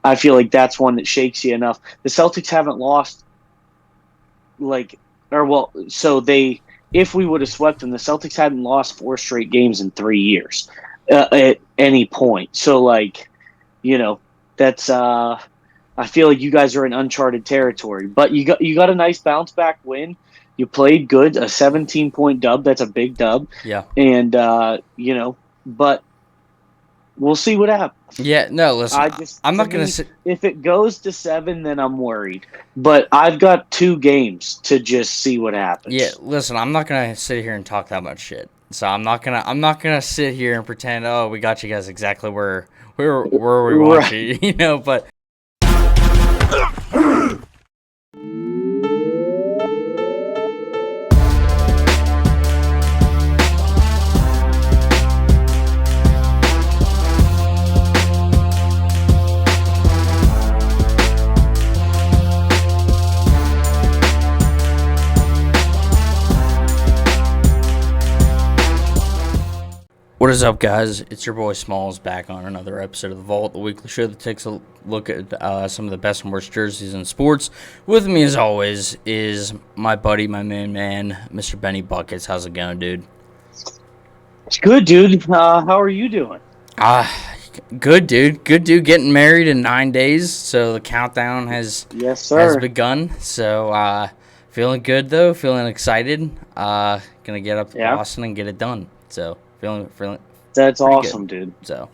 I feel like that's one that shakes you enough. The Celtics haven't lost if we would have swept them, the Celtics hadn't lost 4 straight games in 3 years at any point. So you know, that's I feel like you guys are in uncharted territory. But you got a nice bounce back win. You played good, a 17-point dub. That's a big dub. Yeah. And but we'll see what happens. Yeah, no, listen, I'm not going to say. If it goes to 7, then I'm worried. But I've got 2 games to just see what happens. Yeah, listen, I'm not going to sit here and talk that much shit. So I'm not gonna sit here and pretend, oh, we got you guys exactly where we want you, but what is up, guys? It's your boy Smalls back on another episode of The Vault, the weekly show that takes a look at some of the best and worst jerseys in sports. With me, as always, is my buddy, my main man, Mr. Benny Buckets. How's it going, dude? It's good, dude. How are you doing? Good, dude. Good, dude. Getting married in 9 days, so the countdown has begun. So, feeling good, though. Feeling excited. Gonna get up to Boston and get it done. So, feeling that's awesome, good. Dude. So,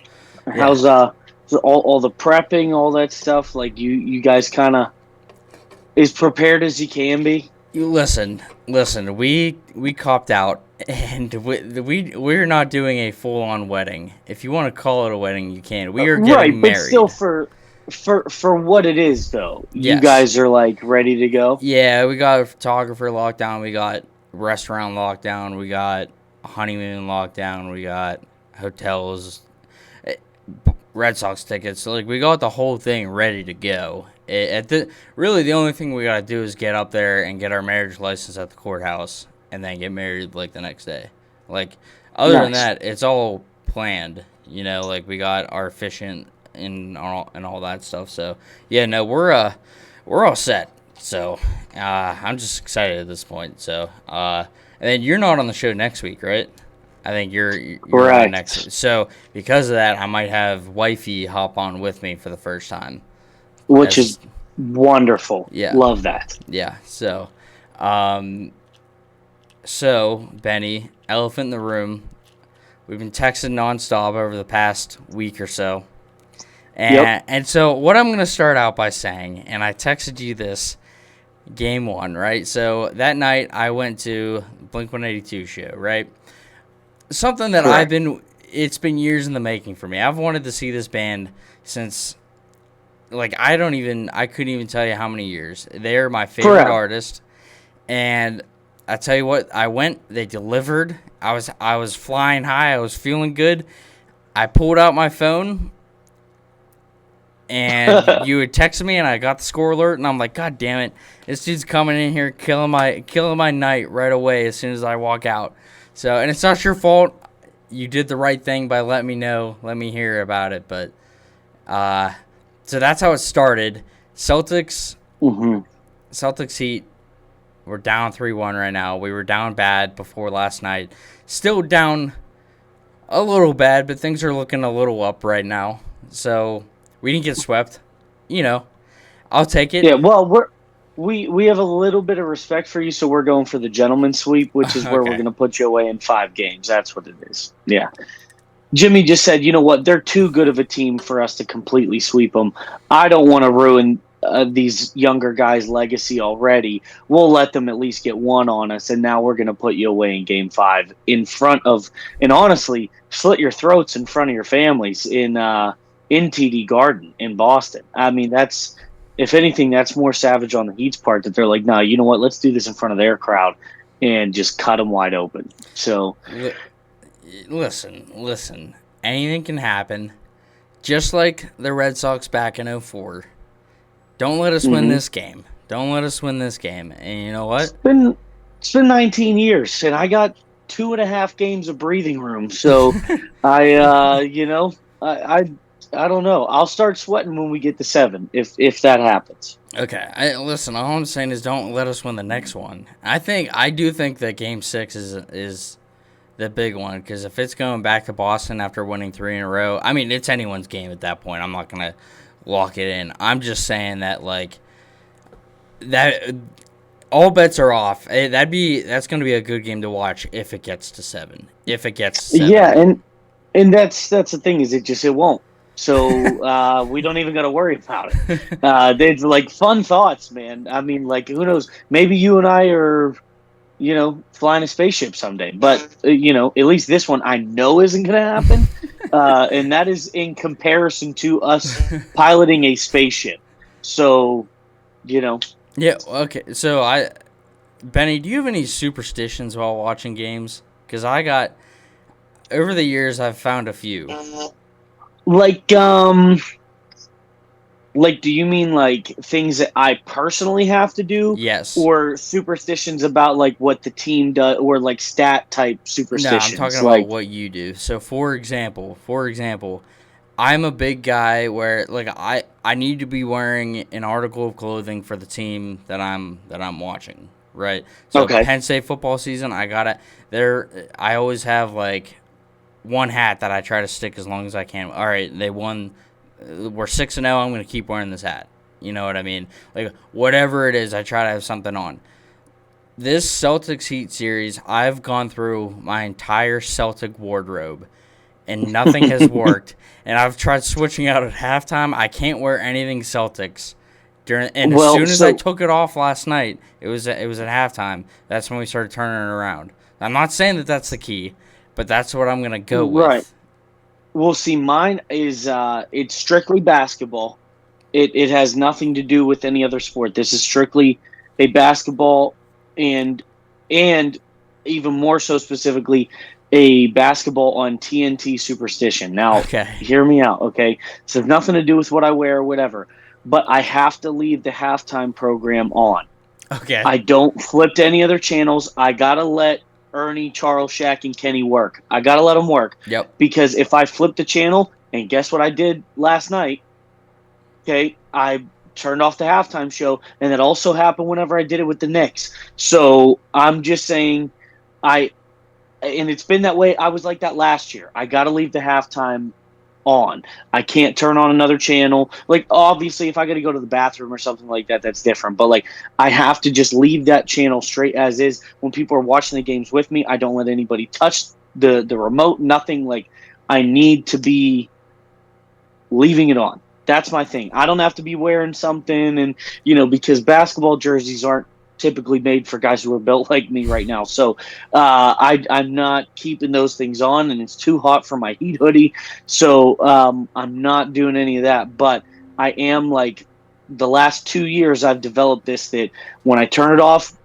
yeah. How's all the prepping, all that stuff? Like you guys kind of as prepared as you can be. You listen. We copped out, and we're not doing a full on wedding. If you want to call it a wedding, you can. We are getting married. But still, for what it is, though, yes. You guys are ready to go. Yeah, we got a photographer locked down. We got restaurant locked down. We got honeymoon lockdown. We got hotels, Red Sox tickets. So we got the whole thing ready to go. Really, the only thing we gotta do is get up there and get our marriage license at the courthouse, and then get married the next day. Other than that, it's all planned. We got our efficient and all that stuff. So yeah, no, we're all set. So I'm just excited at this point. So and then you're not on the show next week, right? I think you're on next week. So because of that, I might have wifey hop on with me for the first time. Which is wonderful. Yeah. Love that. Yeah. So Benny, elephant in the room. We've been texting nonstop over the past week or so. And so what I'm going to start out by saying, and I texted you this Game 1, right? So that night I went to Blink-182 show, right? Something that it's been years in the making for me. I've wanted to see this band since, I couldn't even tell you how many years. They're my favorite artist. And I tell you what, I went, they delivered. I was flying high. I was feeling good. I pulled out my phone, and you had texted me, and I got the score alert, and I'm like, God damn it, this dude's coming in here killing my night right away as soon as I walk out. So, and it's not your fault. You did the right thing by letting me know, let me hear about it. But so that's how it started. Celtics Heat. We're down 3-1 right now. We were down bad before last night. Still down a little bad, but things are looking a little up right now. So we didn't get swept. I'll take it. Yeah, well, we have a little bit of respect for you, so we're going for the gentleman's sweep, which is where we're going to put you away in 5 games. That's what it is. Yeah. Jimmy just said, you know what, they're too good of a team for us to completely sweep them. I don't want to ruin these younger guys' legacy already. We'll let them at least get 1 on us, and now we're going to put you away in Game 5 in front of, and honestly, slit your throats in front of your families in TD Garden in Boston. I mean, that's, if anything, that's more savage on the Heat's part, that they're like, no, you know what, let's do this in front of their crowd and just cut them wide open. So, listen, anything can happen. Just like the Red Sox back in 2004. Don't let us win this game. Don't let us win this game. And you know what? It's been 19 years, and I got 2.5 games of breathing room. So I I don't know. I'll start sweating when we get to 7 if that happens. Okay, listen. All I'm saying is don't let us win the next one. I do think that Game 6 is the big one, because if it's going back to Boston after winning 3 in a row, I mean, it's anyone's game at that point. I'm not gonna lock it in. I'm just saying that, like, that all bets are off. That's gonna be a good game to watch if it gets to 7. If it gets to 7. Yeah, and that's the thing, is it won't. So we don't even got to worry about it. They're like fun thoughts, man. I mean, like, who knows? Maybe you and I are, flying a spaceship someday. But at least this one I know isn't going to happen, and that is in comparison to us piloting a spaceship. So, Yeah. Okay. So Benny, do you have any superstitions while watching games? Because over the years I've found a few. like Like, do you mean like things that I personally have to do, Yes. or superstitions about like what the team does, or like stat type No, I'm talking superstitions? about Like, what you do. So, for example, I'm a big guy where, like, I need to be wearing an article of clothing for the team that I'm watching, right? So okay, Penn State football season, I always have like one hat that I try to stick as long as I can. All right, they won. We're 6-0. I'm going to keep wearing this hat. You know what I mean? Like, whatever it is, I try to have something on. This Celtics Heat series, I've gone through my entire Celtic wardrobe, and nothing has worked. And I've tried switching out at halftime. I can't wear anything Celtics and as well, soon as I so took it off last night, it was at halftime. That's when we started turning it around. I'm not saying that that's the key, but that's what I'm gonna go right. with. Well, see, mine is it's strictly basketball. It has nothing to do with any other sport. This is strictly a basketball, and and even more so specifically a basketball on TNT superstition. Now, Okay. hear me out, okay? This has nothing to do with what I wear or whatever, but I have to leave the halftime program on. Okay. I don't flip to any other channels. I gotta let Ernie, Charles, Shaq, and Kenny work. I gotta let them work, Yep. because if I flip the channel, and guess what I did last night? Okay, I turned off the halftime show, and that also happened whenever I did it with the Knicks. So I'm just saying, I and it's been that way. I was like that last year. I got to leave the halftime on. I can't turn on another channel. Like, obviously, if I got to go to the bathroom or something like that, that's different. But like, I have to just leave that channel straight as is. When people are watching the games with me, I don't let anybody touch the remote. Nothing. Like, I need to be leaving it on. That's my thing. I don't have to be wearing something, and because basketball jerseys aren't typically made for guys who are built like me right now. So I'm not keeping those things on, and it's too hot for my heat hoodie. So I'm not doing any of that. But I am, like, the last 2 years I've developed this, that when I turn it off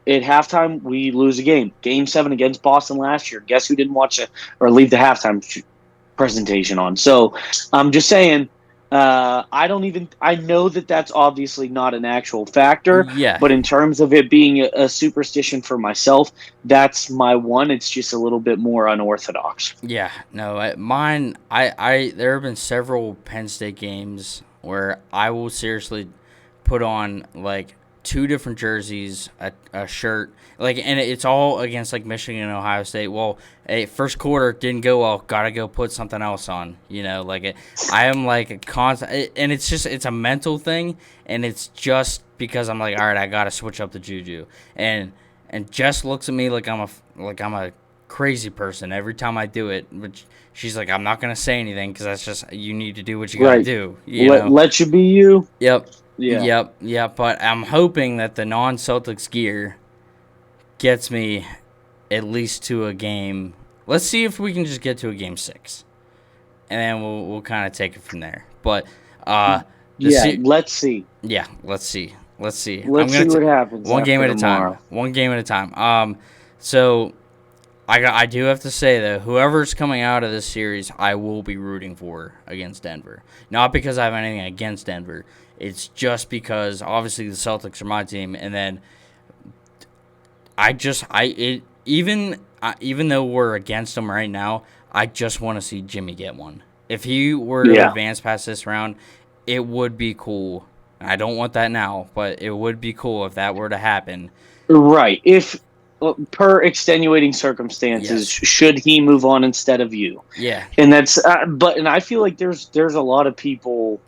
at halftime, we lose a game. Game 7 against Boston last year. Guess who didn't watch it or leave the halftime presentation on? So I'm just saying, I know that that's obviously not an actual factor, Yeah. but in terms of it being a superstition for myself, that's my one. It's just a little bit more unorthodox. Yeah. No. Mine. There have been several Penn State games where I will seriously put on like two different jerseys, a shirt, like, and it's all against like Michigan and Ohio State. Well, first quarter didn't go well. Gotta go put something else on. I am like a constant, and it's a mental thing, and it's just because I'm like, all right, I gotta switch up the juju, and Jess looks at me like I'm a crazy person every time I do it, which. She's like, I'm not gonna say anything because that's just, you need to do what you gotta Right. do. Let you be you. Yep. Yeah. Yep. But I'm hoping that the non-Celtics gear gets me at least to a game. Let's see if we can just get to a game 6, and then we'll kind of take it from there. But Let's see. yeah, let's see. Let's see what happens one game after at a time. tomorrow. One game at a time. So I do have to say, though, whoever's coming out of this series, I will be rooting for against Denver. Not because I have anything against Denver. It's just because obviously the Celtics are my team, and then even though we're against them right now, I just want to see Jimmy get one. If he were to Yeah. advance past this round, it would be cool. I don't want that now, but it would be cool if that were to happen. Right. If per extenuating circumstances, Yes. should he move on instead of you? Yeah. And that's and I feel like there's a lot of people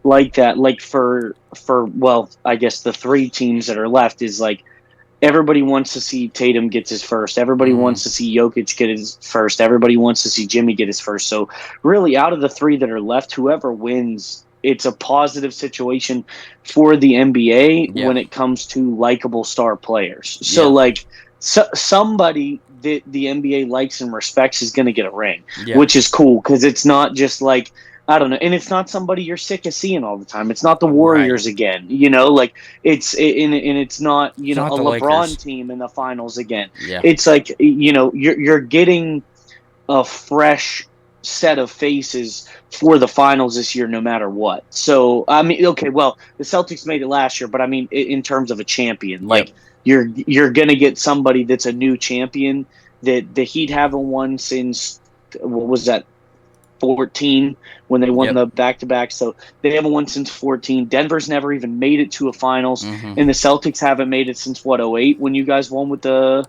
like that. Like well, I guess the three teams that are left is like everybody wants to see Tatum gets his first. Everybody Mm-hmm. wants to see Jokic get his first. Everybody wants to see Jimmy get his first. So really, out of the three that are left, whoever wins, it's a positive situation for the NBA Yeah. when it comes to likable star players. So Yeah. like somebody that the NBA likes and respects is going to get a ring, Yeah. which is cool because it's not just like I don't know, and it's not somebody you're sick of seeing all the time. It's not the Warriors Right. again, like it's not It's not a the LeBron Lakers. team in the finals again. Yeah. It's like you're getting a fresh set of faces for the finals this year, no matter what. So I mean, okay, well the Celtics made it last year, but I mean in terms of a champion, like Yep. you're gonna get somebody that's a new champion that the Heat haven't won since what was that 14 when they won Yep. the back-to-back. So they haven't won since 14. Denver's never even made it to a finals, Mm-hmm. and the Celtics haven't made it since what 08 when you guys won with the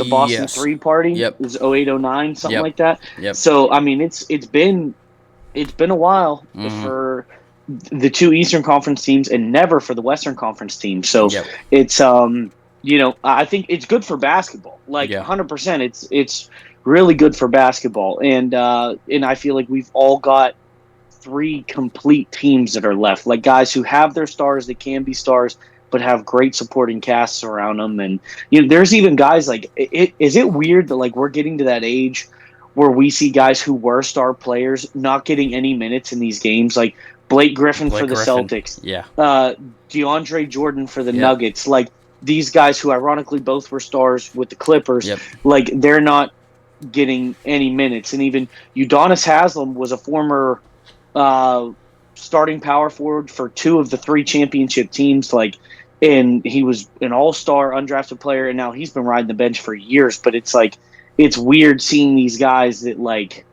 Boston Yes. 3 party. Yep. It was 08, 09, something Yep. like that. Yep. So I mean it's been a while Mm-hmm. for the two Eastern Conference teams and never for the Western Conference team. So Yep. it's I think it's good for basketball. Like Yeah. 100%, it's really good for basketball, and I feel like we've all got three complete teams that are left, like guys who have their stars that can be stars, but have great supporting casts around them. And there's even guys like is it weird that like we're getting to that age where we see guys who were star players not getting any minutes in these games, like Blake Griffin for the Celtics, Yeah. DeAndre Jordan for the Yep. Nuggets, like these guys who ironically both were stars with the Clippers, Yep. like they're not getting any minutes. And even Udonis Haslem was a former starting power forward for two of the three championship teams, like, and he was an all-star undrafted player, and now he's been riding the bench for years. But it's like it's weird seeing these guys that like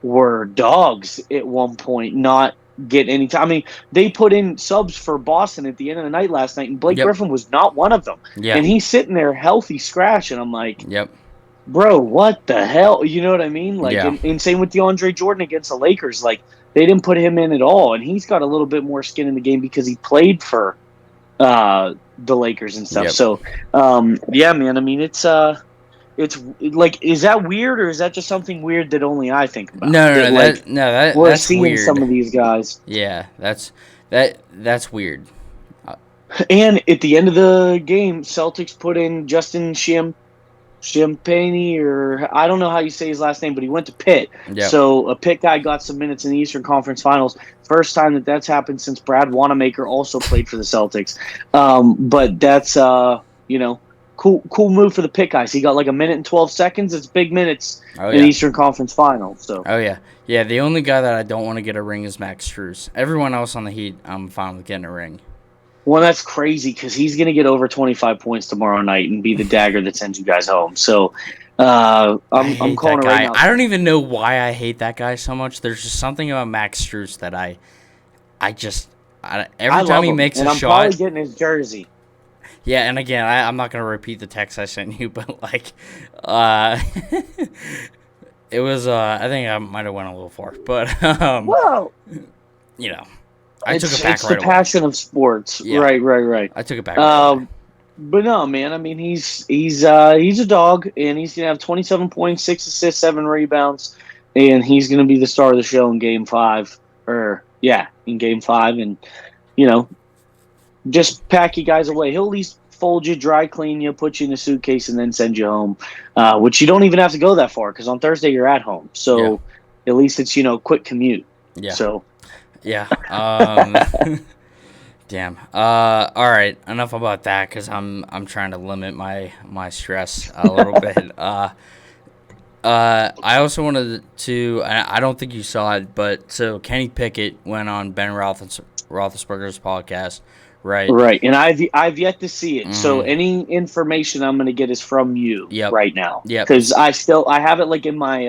were dogs at one point not get any time. I mean, they put in subs for Boston at the end of the night last night, and Blake Yep. Griffin was not one of them. Yeah. And he's sitting there healthy scratch, and I'm like, Yep. bro, what the hell? You know what I mean? Like, Yeah. and same with DeAndre Jordan against the Lakers. Like, they didn't put him in at all, and he's got a little bit more skin in the game because he played for the Lakers and stuff. Yep. So, yeah, man. I mean, it's like, is that weird, or is that just something weird that only I think about? No, That, that's we're seeing weird. some of these guys. Yeah, that's weird. And at the end of the game, Celtics put in Justin Champagne, or I don't know how you say his last name, but he went to Pitt. Yep. So a Pitt guy got some minutes in the Eastern Conference Finals. First time that's happened since Brad Wanamaker also played for the Celtics. But that's cool move for the Pitt guys. He got like a minute and 12 seconds. It's big minutes in Eastern Conference Finals. So. Oh yeah. Yeah, the only guy that I don't want to get a ring is Max Strus. Everyone else on the Heat, I'm fine with getting a ring. Well, that's crazy because he's going to get over 25 points tomorrow night and be the dagger that sends you guys home. So I'm calling it right now. I don't even know why I hate that guy so much. There's just something about Max Strus that every time he makes a I'm shot. probably getting his jersey. Yeah, and again, I'm not going to repeat the text I sent you, but like, it was, I think I might have went a little far, but, Well, I took it back it's right the away. passion of sports. Yeah. Right. I took it back right away. But no, man, I mean, he's a dog, and he's going to have 27 points, 6 assists, 7 rebounds, and he's going to be the star of the show in Game 5, in Game 5, and, just pack you guys away. He'll at least fold you, dry clean you, put you in a suitcase, and then send you home, which you don't even have to go that far because on Thursday you're at home. So at least it's, quick commute. Yeah. So. Yeah. Damn. All right. Enough about that because I'm trying to limit my stress a little bit. I also wanted to. I don't think you saw it, but so Kenny Pickett went on Ben Roethlisberger's podcast, right? Right, and I've yet to see it. Mm-hmm. So any information I'm going to get is from you right now. Yeah. Because I have it like in my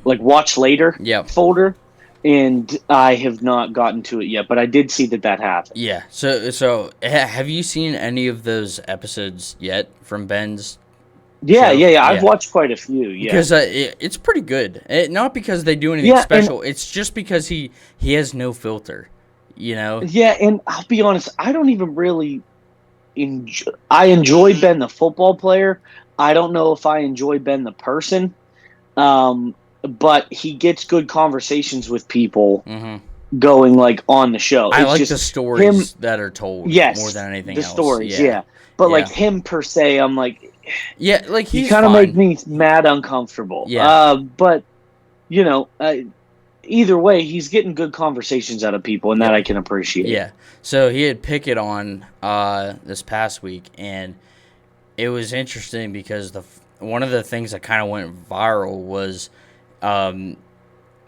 like watch later Yep. folder, and I have not gotten to it yet. But I did see that happened. Yeah. So have you seen any of those episodes yet from Ben's Yeah, show? yeah, yeah. I've watched quite a few. Yeah, Because it's pretty good. Not because they do anything yeah, and special. It's just because he has no filter. You know. yeah, and I'll be honest, I don't even really enjoy. I enjoy Ben the football player. I don't know if I enjoy Ben the person. But he gets good conversations with people going like on the show. I It's like just the stories him. that are told Yes, more than anything the else. stories. Yeah. Yeah, but like Yeah. him per se, I'm like, Yeah, like you he's kind of make fine. me mad uncomfortable. Yeah. But you know, either way, he's getting good conversations out of people, and that Yep. I can appreciate. Yeah. So he had Pickett on this past week, and it was interesting because one of the things that kind of went viral was, um,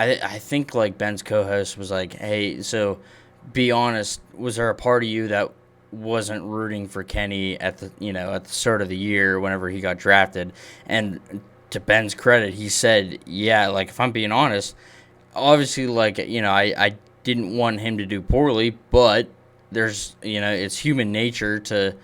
I think like Ben's co-host was like, "Hey, so be honest, was there a part of you that wasn't rooting for Kenny at the start of the year whenever he got drafted?" And to Ben's credit, he said, "Yeah, like if I'm being honest, obviously like I didn't want him to do poorly, but there's it's human nature to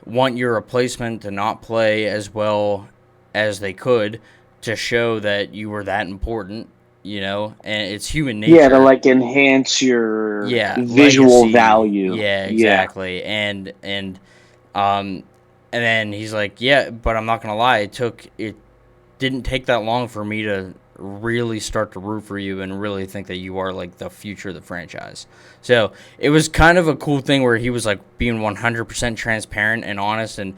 want your replacement to not play as well as they could to show that you were that important, and it's human Yeah, to nature. like enhance your Yeah, visual legacy. value. Yeah, Yeah. exactly. Um and then he's like, "Yeah, but I'm not going to lie, it didn't take that long for me to really start to root for you and really think that you are like the future of the franchise." So it was kind of a cool thing where he was like being 100% transparent and honest, and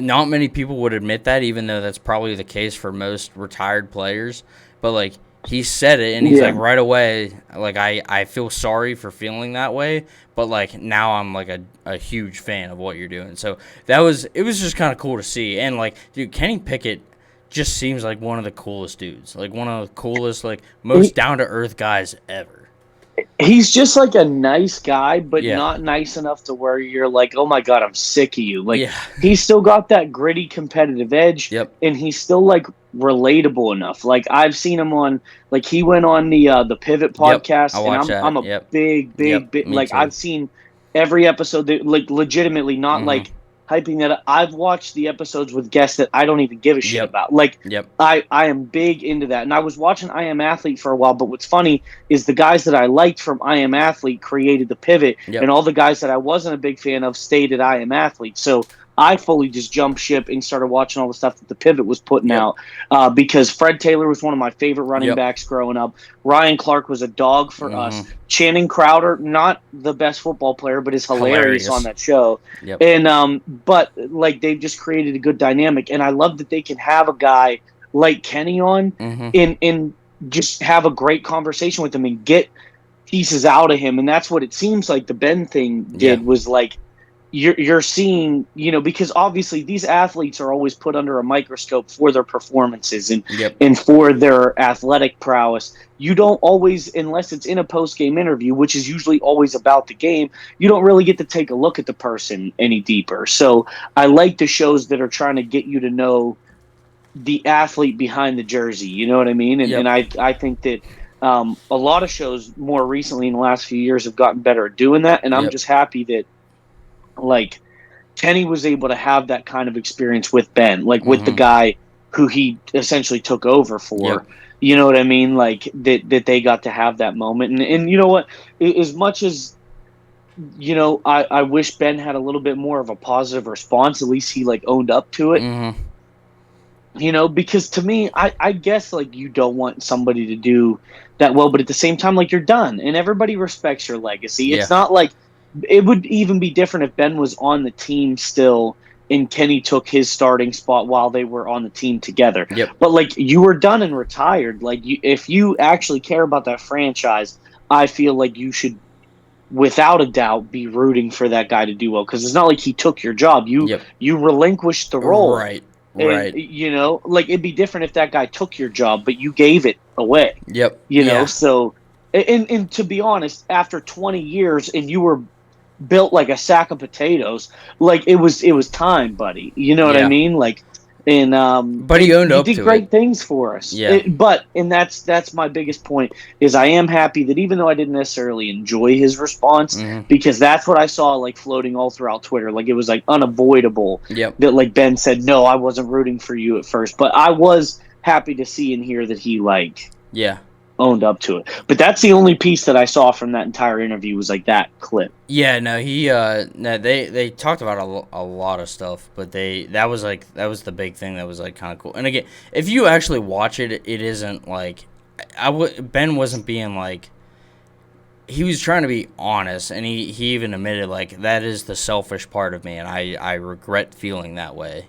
not many people would admit that, even though that's probably the case for most retired players. But like he said it, and he's like Yeah. right away, like I feel sorry for feeling that way, but like now I'm like a huge fan of what you're doing. So it was just kind of cool to see, and like dude, Kenny Pickett just seems like one of the coolest dudes, like one of the coolest, like most down to earth guys ever. He's just like a nice guy, but Yeah, not nice enough to where you're like, oh my God, I'm sick of you. Like, yeah, he's still got that gritty competitive edge, yep, and he's still like relatable enough. Like, I've seen him on, like, he went on the Pivot yep. I podcast, and watched I'm that. a Yep, yep. big, Me like, too. I've seen every episode that, like, legitimately, not Mhm. like hyping that up. I've watched the episodes with guests that I don't even give a shit Yep. about. Like, Yep. I am big into that. And I was watching I Am Athlete for a while, but what's funny is the guys that I liked from I Am Athlete created the Pivot, Yep. and all the guys that I wasn't a big fan of stayed at I Am Athlete. So I fully just jumped ship and started watching all the stuff that the Pivot was putting Yep. out because Fred Taylor was one of my favorite running Yep. backs growing up. Ryan Clark was a dog for us. Channing Crowder, not the best football player, but is hilarious on that show. Yep. And but like they've just created a good dynamic, and I love that they can have a guy like Kenny on and just have a great conversation with him and get pieces out of him. And that's what it seems like the Ben thing did was like you're seeing, because obviously these athletes are always put under a microscope for their performances and for their athletic prowess. You don't always, unless it's in a post-game interview, which is usually always about the game, you don't really get to take a look at the person any deeper. So I like the shows that are trying to get you to know the athlete behind the jersey. You know what I mean? And I think that a lot of shows more recently in the last few years have gotten better at doing that. And I'm just happy that like Kenny was able to have that kind of experience with Ben, like with the guy who he essentially took over for. You know what I mean? Like that they got to have that moment. And you know what? As much as I wish Ben had a little bit more of a positive response. At least he like owned up to it. Because to me, I guess like you don't want somebody to do that well, but at the same time, like you're done, and everybody respects your legacy. It's not like it would even be different if Ben was on the team still and Kenny took his starting spot while they were on the team together. But like you were done and retired. Like if you actually care about that franchise, I feel like you should, without a doubt, be rooting for that guy to do well, because it's not like he took your job. You relinquished the role. Right. And, like it'd be different if that guy took your job, but you gave it away. So, and to be honest, after 20 years and you were built like a sack of potatoes, like it was time, buddy. You know what I mean? Like And But he owned you up did to great it. things for us. Yeah. That's my biggest point is I am happy that even though I didn't necessarily enjoy his response, Mm-hmm. because that's what I saw like floating all throughout Twitter. Like it was like unavoidable Yep. that like Ben said, no, I wasn't rooting for you at first, but I was happy to see and hear that he like Yeah. owned up to it. But that's the only piece that I saw from that entire interview was like that clip. Yeah, no, they talked about a lot of stuff, but that was the big thing that was like kind of cool. And again, if you actually watch it, it isn't like Ben wasn't being like, he was trying to be honest, and he even admitted like that is the selfish part of me, and I regret feeling that way.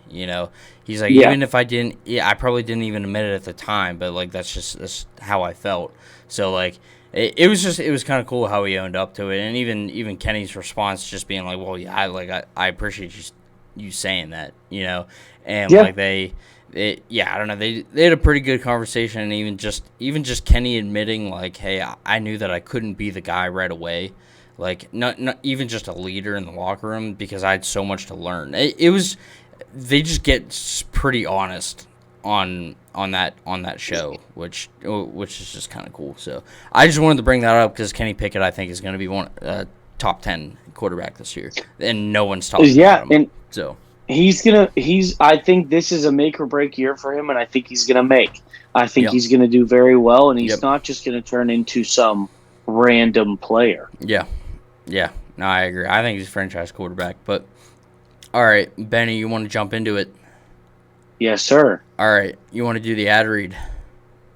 He's like, Yeah. even if I didn't, I probably didn't even admit it at the time, but like that's how I felt. So like it was kind of cool how he owned up to it, and even Kenny's response just being like, well, yeah, I appreciate you saying that, and Yeah. like I don't know. They had a pretty good conversation, and even just Kenny admitting like, hey, I knew that I couldn't be the guy right away, like not even just a leader in the locker room because I had so much to learn. It was they just get pretty honest on that show, which is just kind of cool. So I just wanted to bring that up because Kenny Pickett I think is going to be one top 10 quarterback this year, and no one's talking about him. And so. I think this is a make or break year for him, and I think he's gonna make. I think Yep. he's gonna do very well, and he's Yep. not just gonna turn into some random player. Yeah. No, I agree. I think he's a franchise quarterback. But all right, Benny, you want to jump into it? Yes, sir. All right, you want to do the ad read?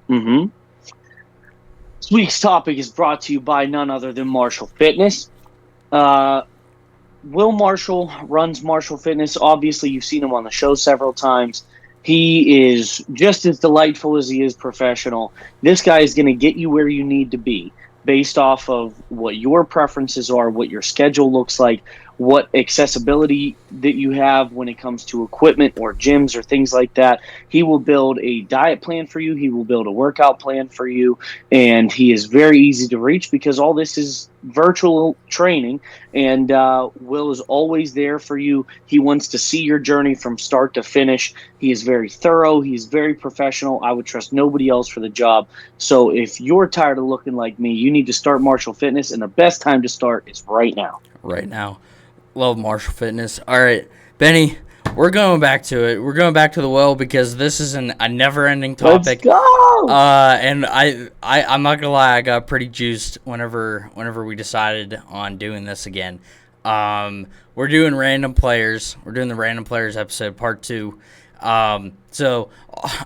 Mm-hmm. This week's topic is brought to you by none other than Marshall Fitness. Will Marshall runs Marshall Fitness. Obviously, you've seen him on the show several times. He is just as delightful as he is professional. This guy is going to get you where you need to be based off of what your preferences are, what your schedule looks like, what accessibility that you have when it comes to equipment or gyms or things like that. He will build a diet plan for you. He will build a workout plan for you. And he is very easy to reach because all this is virtual training. And Will is always there for you. He wants to see your journey from start to finish. He is very thorough. He's very professional. I would trust nobody else for the job. So if you're tired of looking like me, you need to start Marshall Fitness. And the best time to start is right now. Right now. Love Marshall Fitness. All right, Benny, we're going back to it. We're going back to the well because this is a never-ending topic. Let's go! And I'm not gonna lie, I got pretty juiced whenever we decided on doing this again. We're doing random players. We're doing the random players episode part 2. So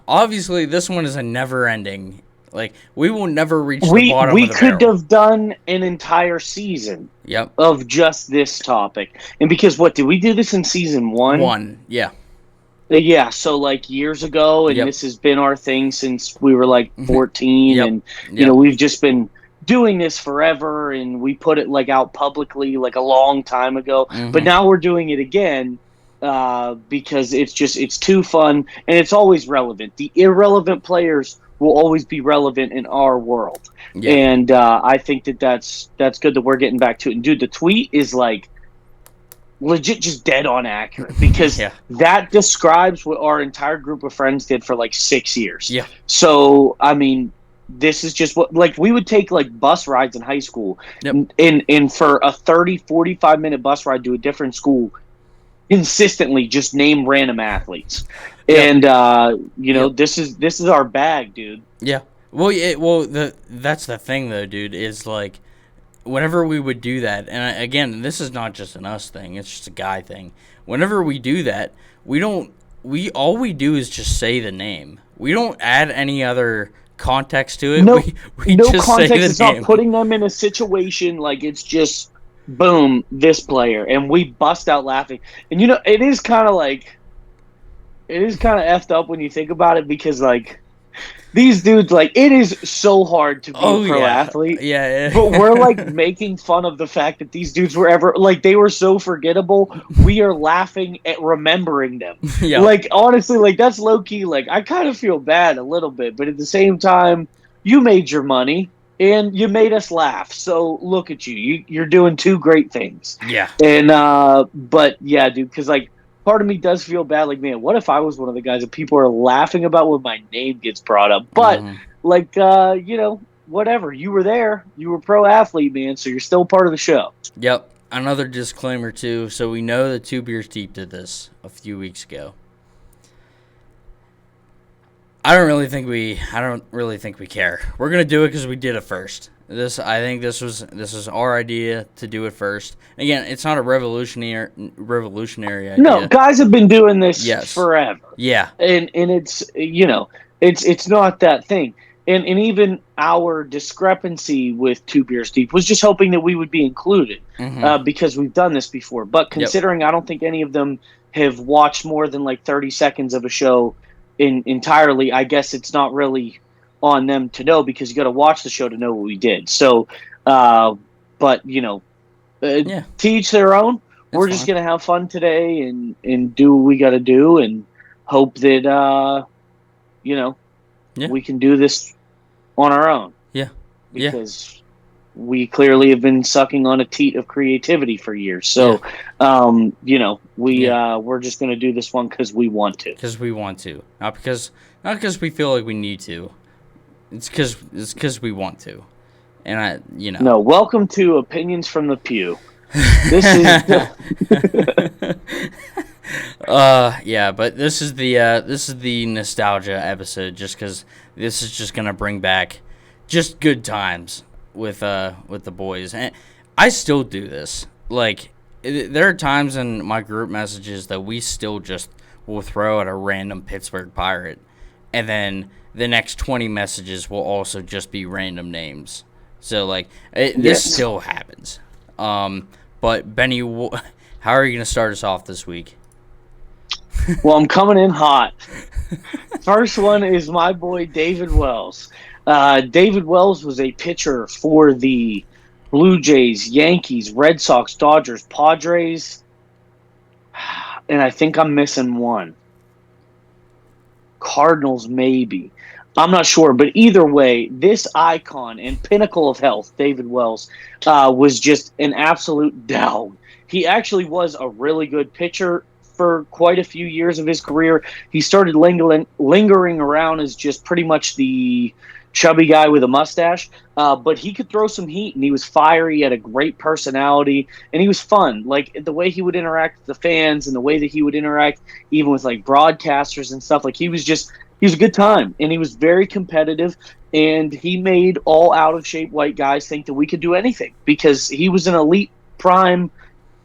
obviously this one is a never-ending. Like we will never reach the bottom of the barrel. We could have done an entire season. Yep. Of just this topic. And because did we do this in season 1? Yeah. Yeah, so like years ago, and this has been our thing since we were like 14, and you know we've just been doing this forever, and we put it like out publicly like a long time ago. But now we're doing it again because it's too fun and it's always relevant. The irrelevant players will always be relevant in our world. Yeah. And I think that's good that we're getting back to it. And dude, the tweet is like legit just dead on accurate because that describes what our entire group of friends did for like 6 years. Yeah. So, I mean, this is just what like we would take like bus rides in high school and for a 30-45 minute bus ride to a different school consistently just name random athletes. And this is our bag, dude. Yeah. Well, that's the thing though, dude, is like whenever we would do that, and again, this is not just an us thing, it's just a guy thing. Whenever we do that, all we do is just say the name. We don't add any other context to it. No, we no just context. say the it's name. Not putting them in a situation like it's just boom, this player, and we bust out laughing. And it is kind of effed up when you think about it because like these dudes, like, it is so hard to be a pro athlete. Yeah. But we're like making fun of the fact that these dudes were they were so forgettable. We are laughing at remembering them. Yeah. Like, honestly, like, that's low key. Like, I kind of feel bad a little bit, but at the same time, you made your money and you made us laugh. So look at you. You're doing two great things. Yeah. And, but yeah, dude, because like, part of me does feel bad. Like, man, what if I was one of the guys that people are laughing about when my name gets brought up? But like, whatever. You were there. You were pro athlete, man. So you're still part of the show. Yep. Another disclaimer too. So we know that Two Beers Deep did this a few weeks ago. I don't really think we care. We're gonna do it because we did it first. I think this was our idea to do it first. Again, it's not a revolutionary idea. No, guys have been doing this forever. Yeah, and it's it's not that thing. And even our discrepancy with Two Beers Deep was just hoping that we would be included because we've done this before. But considering I don't think any of them have watched more than like 30 seconds of a show entirely, I guess it's not really on them to know because you got to watch the show to know what we did. So, but to each their own. We're just going to have fun today and do what we got to do and hope that, we can do this on our own. Yeah. Because we clearly have been sucking on a teat of creativity for years. So, we're just going to do this one because we want to. Because we want to. Not because we feel like we need to. It's because we want to. And No, welcome to Opinions from the Pew. This is but this is the nostalgia episode just because this is just gonna bring back just good times with the boys, and I still do this. Like there are times in my group messages that we still just will throw at a random Pittsburgh Pirate, and then the next 20 messages will also just be random names. So like this still happens. But Benny, how are you going to start us off this week? Well, I'm coming in hot. First one is my boy David Wells. David Wells was a pitcher for the Blue Jays, Yankees, Red Sox, Dodgers, Padres, and I think I'm missing one. Cardinals, maybe. I'm not sure, but either way, this icon and pinnacle of health, David Wells, was just an absolute dog. He actually was a really good pitcher for quite a few years of his career. He started lingering around as just pretty much the chubby guy with a mustache, but he could throw some heat, and he was fiery, he had a great personality, and he was fun. Like, the way he would interact with the fans and the way that he would interact even with, like, broadcasters and stuff, like, he was a good time, and he was very competitive, and he made all out-of-shape white guys think that we could do anything because he was an elite prime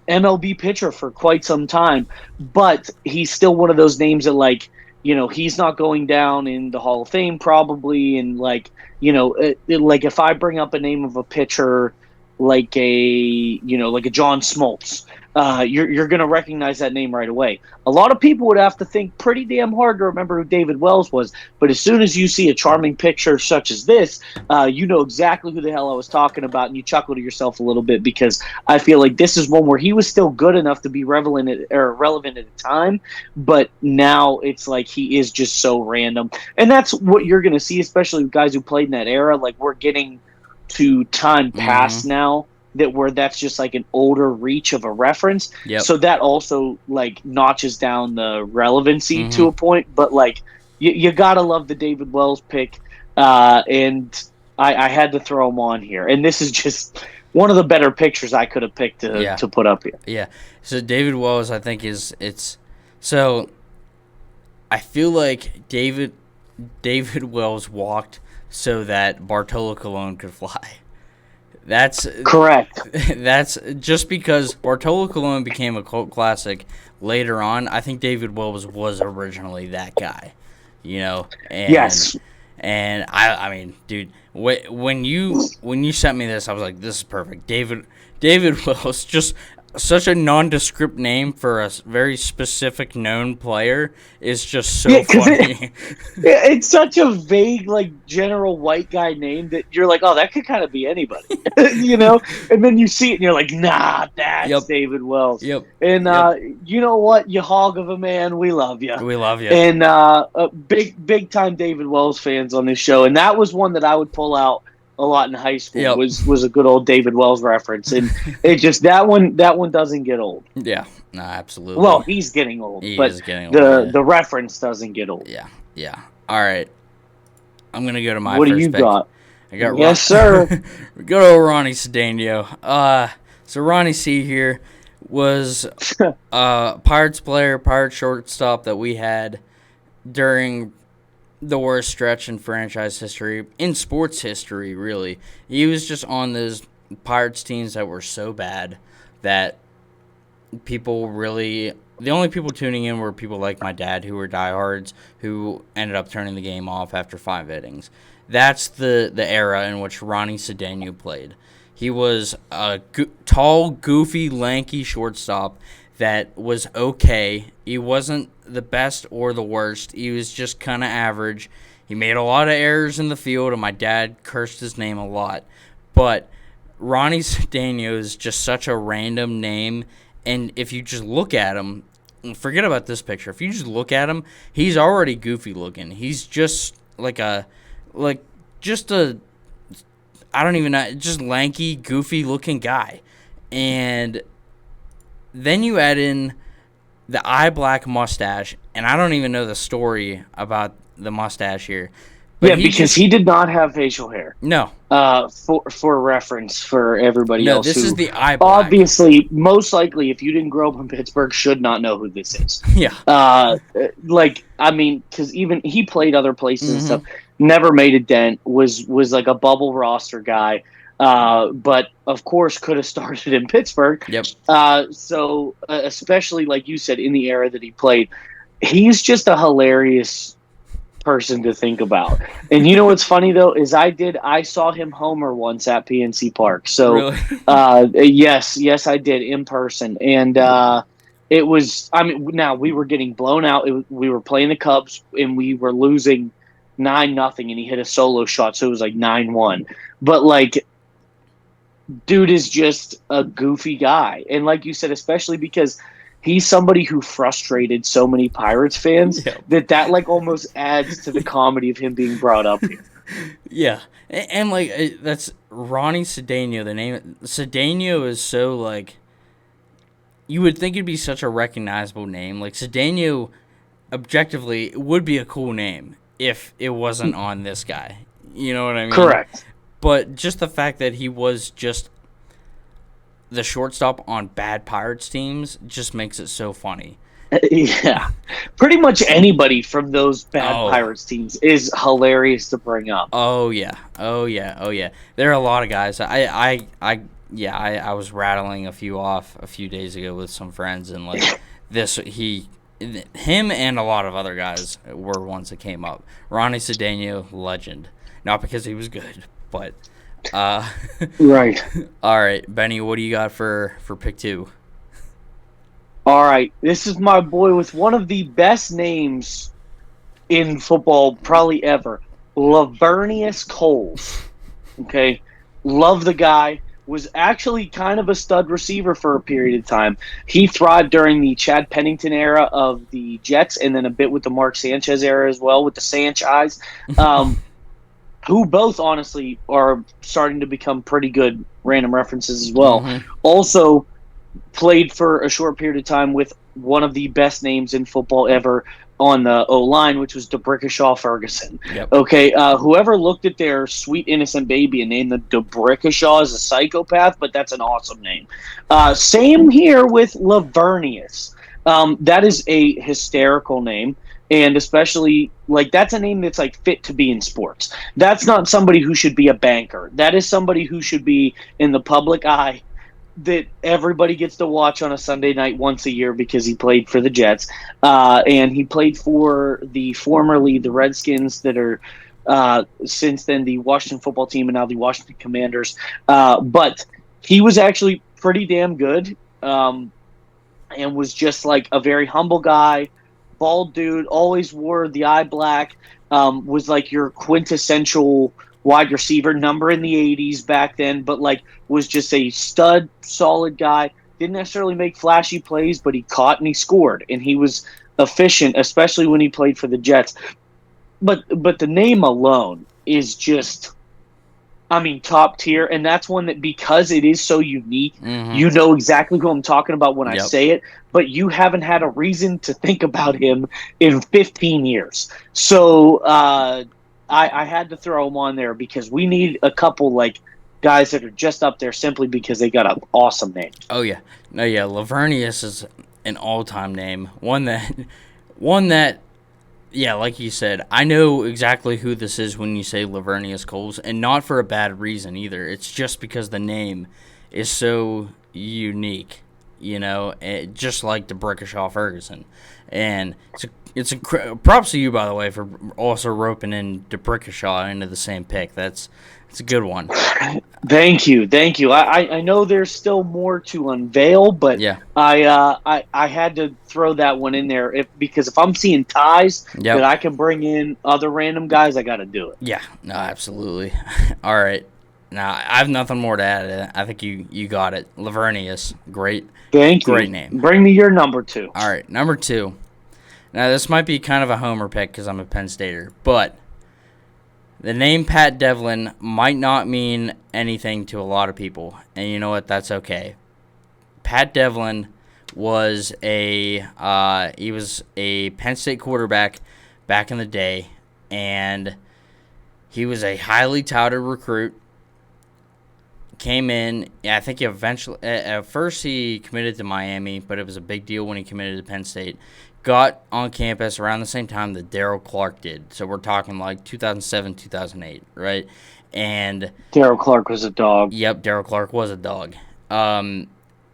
MLB pitcher for quite some time, but he's still one of those names that, like, he's not going down in the Hall of Fame probably, and, like, like if I bring up a name of a pitcher like a John Smoltz, you're going to recognize that name right away. A lot of people would have to think pretty damn hard to remember who David Wells was, but as soon as you see a charming picture such as this, you know exactly who the hell I was talking about, and you chuckle to yourself a little bit because I feel like this is one where he was still good enough to be relevant at the time, but now it's like he is just so random. And that's what you're going to see, especially with guys who played in that era. Like, we're getting to time past now that's just like an older reach of a reference. So that also like notches down the relevancy to a point. But like you gotta love the David Wells pick, and I had to throw him on here. And this is just one of the better pictures I could have picked to put up here. Yeah. So David Wells, I think so. I feel like David Wells walked so that Bartolo Colon could fly. That's correct. That's just because Bartolo Colon became a cult classic later on. I think David Wells was originally that guy, And, yes. And I mean, dude, when you sent me this, I was like, this is perfect. David Wells, just such a nondescript name for a very specific known player is just so funny. It's such a vague, like, general white guy name that you're like, oh, that could kind of be anybody, And then you see it and you're like, nah, that's David Wells. Yep. And you know what, you hog of a man, we love you. We love you. And big time David Wells fans on this show, and that was one that I would pull out a lot in high school. Was a good old David Wells reference, and it just that one doesn't get old. Yeah, No, Well, absolutely. he's getting old, He but is getting old. the Yeah. the reference doesn't get old. Yeah. Yeah. All right. I'm gonna go to my What do you first pick. got? I got Yes, sir. Good old Ronnie Cedeno. So Ronnie C here was Pirates player, Pirates shortstop that we had during the worst stretch in franchise history, in sports history, really. He was just on those Pirates teams that were so bad that people really. The only people tuning in were people like my dad, who were diehards, who ended up turning the game off after 5 innings. That's the era in which Ronnie Cedeno played. He was a tall, goofy, lanky shortstop that was okay. He wasn't the best or the worst. He was just kind of average. He made a lot of errors in the field, and my dad cursed his name a lot. But Ronnie Cedeno is just such a random name, and if you just look at him, forget about this picture. If you just look at him, he's already goofy looking. He's just like just a, I don't even know, just lanky, goofy looking guy. And then you add in the eye black mustache, and I don't even know the story about the mustache here. But Yeah, because he did not have facial hair. No. For reference for everybody No, else this who is the eye black. obviously, most likely, if you didn't grow up in Pittsburgh, should not know who this is. Yeah. I mean, because even he played other places and stuff, never made a dent. Was like a bubble roster guy. But of course, could have started in Pittsburgh. Yep. So especially like you said, in the era that he played, he's just a hilarious person to think about. And you know what's funny though is I saw him homer once at PNC Park. So Really? yes I did in person. And it was, I mean, now we were getting blown out. We were playing the Cubs and we were losing 9-0, and he hit a solo shot, so it was like 9-1. But like, dude is just a goofy guy. And like you said, especially because he's somebody who frustrated so many Pirates fans that like almost adds to the comedy of him being brought up here. Yeah. And like, that's Ronnie Cedeno. The name Cedeno is so like, you would think it'd be such a recognizable name. Like Cedeno, objectively, would be a cool name if it wasn't on this guy. You know what I mean? Correct. But just the fact that he was just the shortstop on bad Pirates teams just makes it so funny. Yeah. Pretty much anybody from those bad Pirates teams is hilarious to bring up. Oh yeah. There are a lot of guys. I was rattling a few off a few days ago with some friends, and like him and a lot of other guys were ones that came up. Ronnie Cedeno, legend. Not because he was good, but right. All right, Benny, what do you got for pick 2? All right, this is my boy with one of the best names in football probably ever, Lavernius Coles. Okay, love the guy. Was actually kind of a stud receiver for a period of time. He thrived during the Chad Pennington era of the Jets, and then a bit with the Mark Sanchez era as well, with the Sanchez. Who both honestly are starting to become pretty good random references as well. Also played for a short period of time with one of the best names in football ever on the O-line, which was DeBrickashaw Ferguson. Yep. Okay, whoever looked at their sweet innocent baby and named the DeBrickashaw as a psychopath, but that's an awesome name. Same here with Lavernius. That is a hysterical name. And especially, like, that's a name that's, like, fit to be in sports. That's not somebody who should be a banker. That is somebody who should be in the public eye that everybody gets to watch on a Sunday night once a year because he played for the Jets. And he played for formerly the Redskins that are since then the Washington football team and now the Washington Commanders. But he was actually pretty damn good and was just, like, a very humble guy. Bald dude, always wore the eye black, was like your quintessential wide receiver number in the 80s back then, but like was just a stud, solid guy. Didn't necessarily make flashy plays, but he caught and he scored, and he was efficient, especially when he played for the Jets. But the name alone is just I mean, top tier, and that's one that, because it is so unique, Mm-hmm. you know exactly who I'm talking about when I Yep. say it, but you haven't had a reason to think about him in 15 years. So I had to throw him on there because we need a couple like guys that are just up there simply because they got an awesome name. Oh yeah, no, yeah. Lavernius is an all-time name. One that, yeah, like you said, I know exactly who this is when you say Lavernius Coles, and not for a bad reason either. It's just because the name is so unique, just like the Brickashaw Ferguson. And props to you, by the way, for also roping in Brickashaw into the same pick. It's a good one. Thank you, thank you. I know there's still more to unveil, but Yeah. I had to throw that one in there because if I'm seeing ties that Yep. I can bring in other random guys, I got to do it. Yeah. No, absolutely. All right. Now I have nothing more to add. I think you got it. Lavernius, great Thank you. name. Bring me your number 2. All right, number 2. Now this might be kind of a homer pick because I'm a Penn Stater, but the name Pat Devlin might not mean anything to a lot of people, and you know what? That's okay. Pat Devlin was a Penn State quarterback back in the day, and he was a highly touted recruit. Came in, I think eventually, at first he committed to Miami, but it was a big deal when he committed to Penn State. Got on campus around the same time that Daryl Clark did. So we're talking like 2007, 2008, right? And Daryl Clark was a dog. Yep, Daryl Clark was a dog.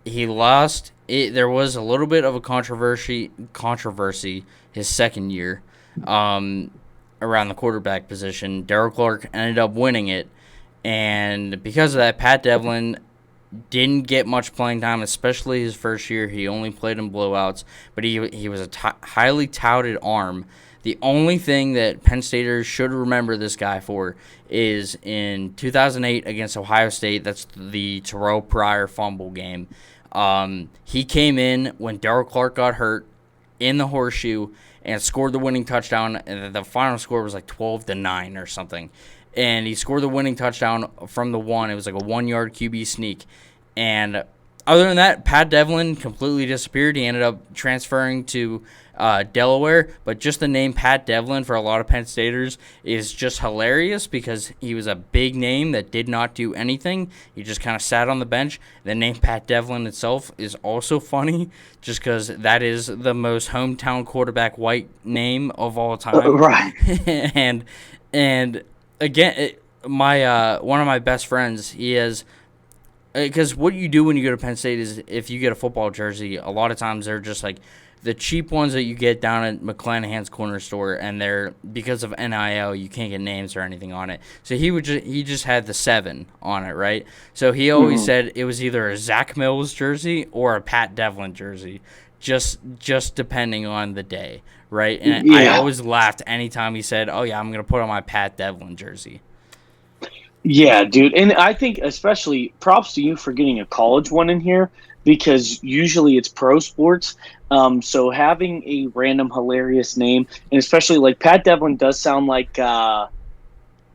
He lost. There was a little bit of a controversy his second year around the quarterback position. Daryl Clark ended up winning it. And because of that, Pat Devlin didn't get much playing time, especially his first year. He only played in blowouts, but he was a highly touted arm. The only thing that Penn Staters should remember this guy for is in 2008 against Ohio State. That's the Terrell Pryor fumble game. He came in when Daryl Clark got hurt in the horseshoe and scored the winning touchdown. And the final score was like 12-9 or something. And he scored the winning touchdown from the one. It was like a 1-yard QB sneak. And other than that, Pat Devlin completely disappeared. He ended up transferring to Delaware. But just the name Pat Devlin for a lot of Penn Staters is just hilarious because he was a big name that did not do anything. He just kind of sat on the bench. The name Pat Devlin itself is also funny just because that is the most hometown quarterback white name of all time. Right. and again, my one of my best friends, he has, because what you do when you go to Penn State is if you get a football jersey, a lot of times they're just like the cheap ones that you get down at McClanahan's corner store, and they're, because of NIL, you can't get names or anything on it. So he just had the 7 on it, right? So he always said it was either a Zach Mills jersey or a Pat Devlin jersey, just depending on the day. Right, and Yeah. I always laughed anytime he said, "Oh yeah, I'm gonna put on my Pat Devlin jersey." Yeah, dude. And I think especially props to you for getting a college one in here because usually it's pro sports. So having a random hilarious name, and especially like Pat Devlin does sound like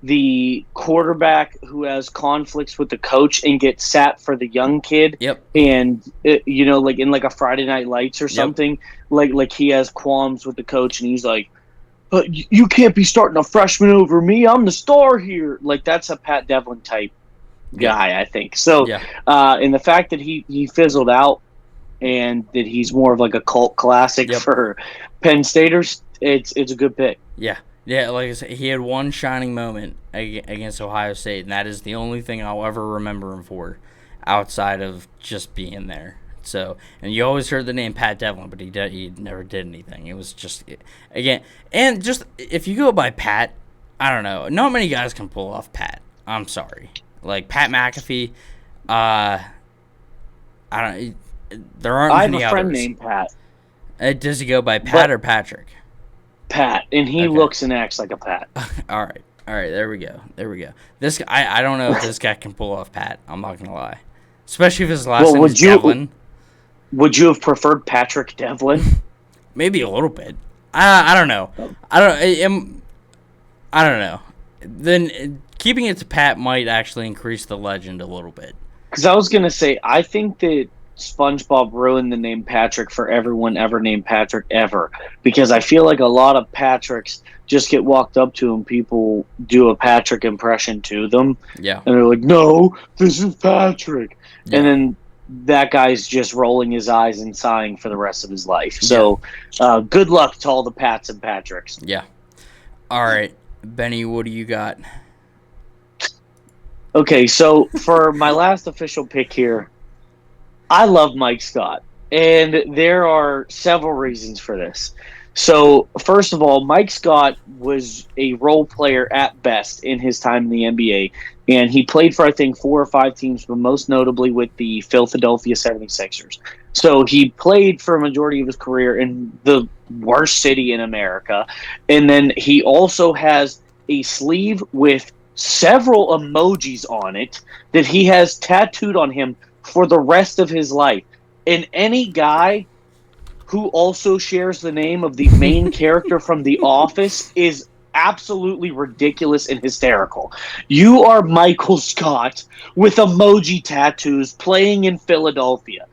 the quarterback who has conflicts with the coach and gets sat for the young kid. Yep. And like in like a Friday Night Lights or something, like he has qualms with the coach and he's like, you can't be starting a freshman over me. I'm the star here. Like that's a Pat Devlin type guy, I think. So, and the fact that he fizzled out and that he's more of like a cult classic for Penn Staters, it's a good pick. Yeah. Yeah, like I said, he had one shining moment against Ohio State, and that is the only thing I'll ever remember him for outside of just being there. So, and you always heard the name Pat Devlin, but he never did anything. It was just, again, and just if you go by Pat, I don't know. Not many guys can pull off Pat. I'm sorry. Like Pat McAfee, I don't. There aren't many others. I have a friend named Pat. Does he go by Pat or Patrick? Pat, and he looks and acts like a Pat. All right. There we go. This guy, I don't know if this guy can pull off Pat. I'm not gonna lie, especially if his last name is Devlin. Would you have preferred Patrick Devlin? Maybe a little bit. I don't know. I don't know. Then keeping it to Pat might actually increase the legend a little bit. Because I was going to say, I think that SpongeBob ruined the name Patrick for everyone ever named Patrick ever. Because I feel like a lot of Patricks just get walked up to and people do a Patrick impression to them. Yeah. And they're like, no, this is Patrick. Yeah. And then that guy's just rolling his eyes and sighing for the rest of his life. So good luck to all the Pats and Patricks. Yeah. All right. Benny, what do you got? Okay, so for my last official pick here, I love Mike Scott, and there are several reasons for this. So, first of all, Mike Scott was a role player at best in his time in the NBA, and he played for, I think, 4 or 5 teams, but most notably with the Philadelphia 76ers. So he played for a majority of his career in the worst city in America, and then he also has a sleeve with several emojis on it that he has tattooed on him for the rest of his life. And any guy who also shares the name of the main character from The Office is absolutely ridiculous and hysterical. You are Michael Scott with emoji tattoos playing in Philadelphia.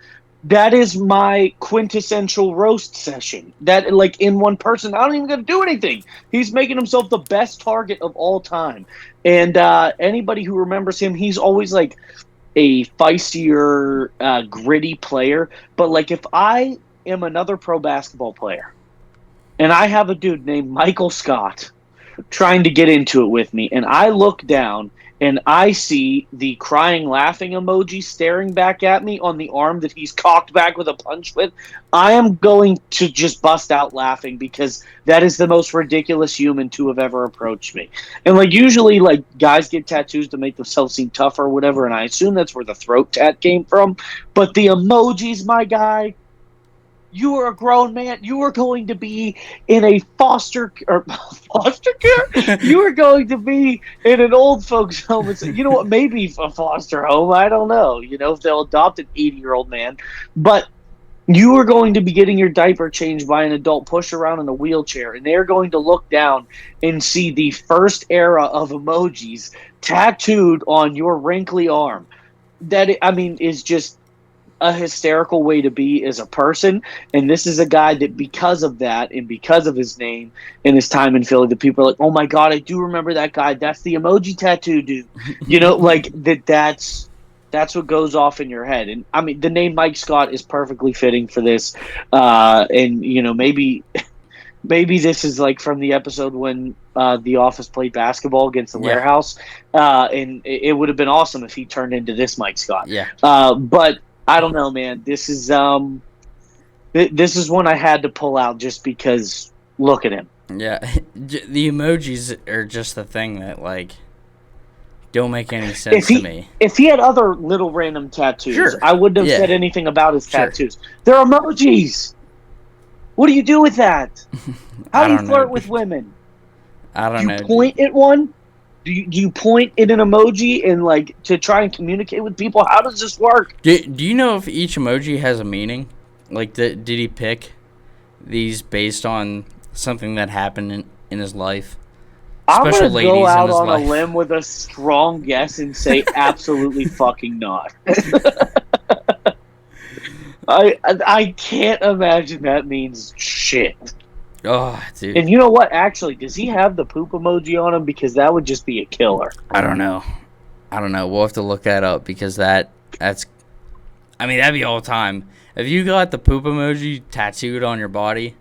That is my quintessential roast session. That, like, in one person, I don't even got to do anything. He's making himself the best target of all time. And anybody who remembers him, he's always like a feistier, gritty player. But like, if I am another pro basketball player and I have a dude named Michael Scott trying to get into it with me, and I look down and I see the crying laughing emoji staring back at me on the arm that he's cocked back with a punch with, I am going to just bust out laughing because that is the most ridiculous human to have ever approached me. And like, usually, like, guys get tattoos to make themselves seem tougher or whatever, and I assume that's where the throat tat came from. But the emojis, my guy, you are a grown man. You are going to be in a foster care. You are going to be in an old folks' home. And say, you know what? Maybe a foster home. I don't know. You know, if they'll adopt an 80-year-old man. But you are going to be getting your diaper changed by an adult pushed around in a wheelchair. And they're going to look down and see the first era of emojis tattooed on your wrinkly arm. That, I mean, is just a hysterical way to be as a person. And this is a guy that, because of that and because of his name and his time in Philly, the people are like, oh my God, I do remember that guy. That's the emoji tattoo dude. You know, like that's what goes off in your head. And I mean, the name Mike Scott is perfectly fitting for this. And you know, maybe this is like from the episode when The Office played basketball against the Warehouse. And it would have been awesome if he turned into this Mike Scott. Yeah. But I don't know, man. This is one I had to pull out just because look at him. Yeah, the emojis are just the thing that, like, don't make any sense to me. If he had other little random tattoos, sure, I wouldn't have said anything about his tattoos. They're emojis. What do you do with that? How do you flirt with women? I don't know. Do you point at one? Do you point in an emoji and, like, to try and communicate with people? How does this work? Do you know if each emoji has a meaning? Like, did he pick these based on something that happened in his life? I'm going to go out on a limb with a strong guess and say absolutely fucking not. I can't imagine that means shit. Oh, dude. And you know what? Actually, does he have the poop emoji on him? Because that would just be a killer. I don't know. We'll have to look that up because that's... I mean, that'd be all time. If you got the poop emoji tattooed on your body,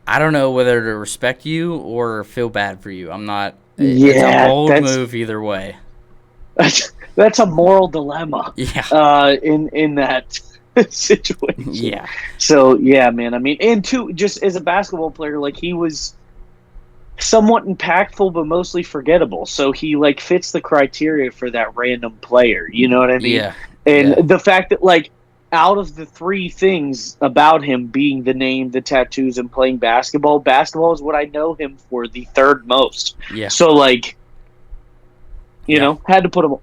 I don't know whether to respect you or feel bad for you. I'm not... it's a bold move either way. That's a moral dilemma. Yeah. In that situation. Yeah. So, yeah, man. I mean, and two, just as a basketball player, like, he was somewhat impactful but mostly forgettable. So he, like, fits the criteria for that random player. You know what I mean? Yeah. And the fact that, like, out of the 3 things about him being the name, the tattoos, and playing basketball is what I know him for the 3rd most. Yeah. So, like, you know, had to put him.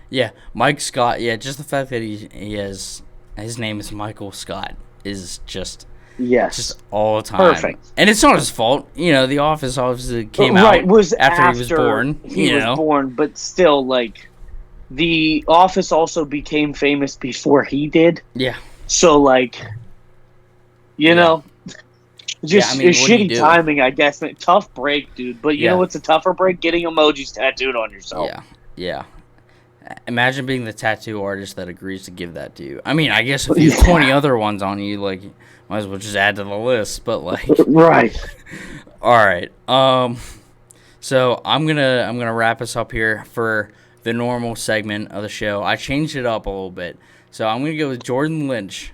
Yeah, Mike Scott. Yeah, just the fact that he has his name is Michael Scott is just Yes. Just all the time. Perfect. And it's not his fault. The Office obviously came out Right, was after he was born. He was born, but still, like, The Office also became famous before he did. Yeah. So, like, just what do you shitty do? timing, I guess. Tough break, dude. But you know what's a tougher break? Getting emojis tattooed on yourself. Yeah. Imagine being the tattoo artist that agrees to give that to you. I mean, I guess if you have 20 other ones on you, like, might as well just add to the list. But like, right. All right. So I'm gonna wrap us up here for the normal segment of the show. I changed it up a little bit, so I'm gonna go with Jordan Lynch.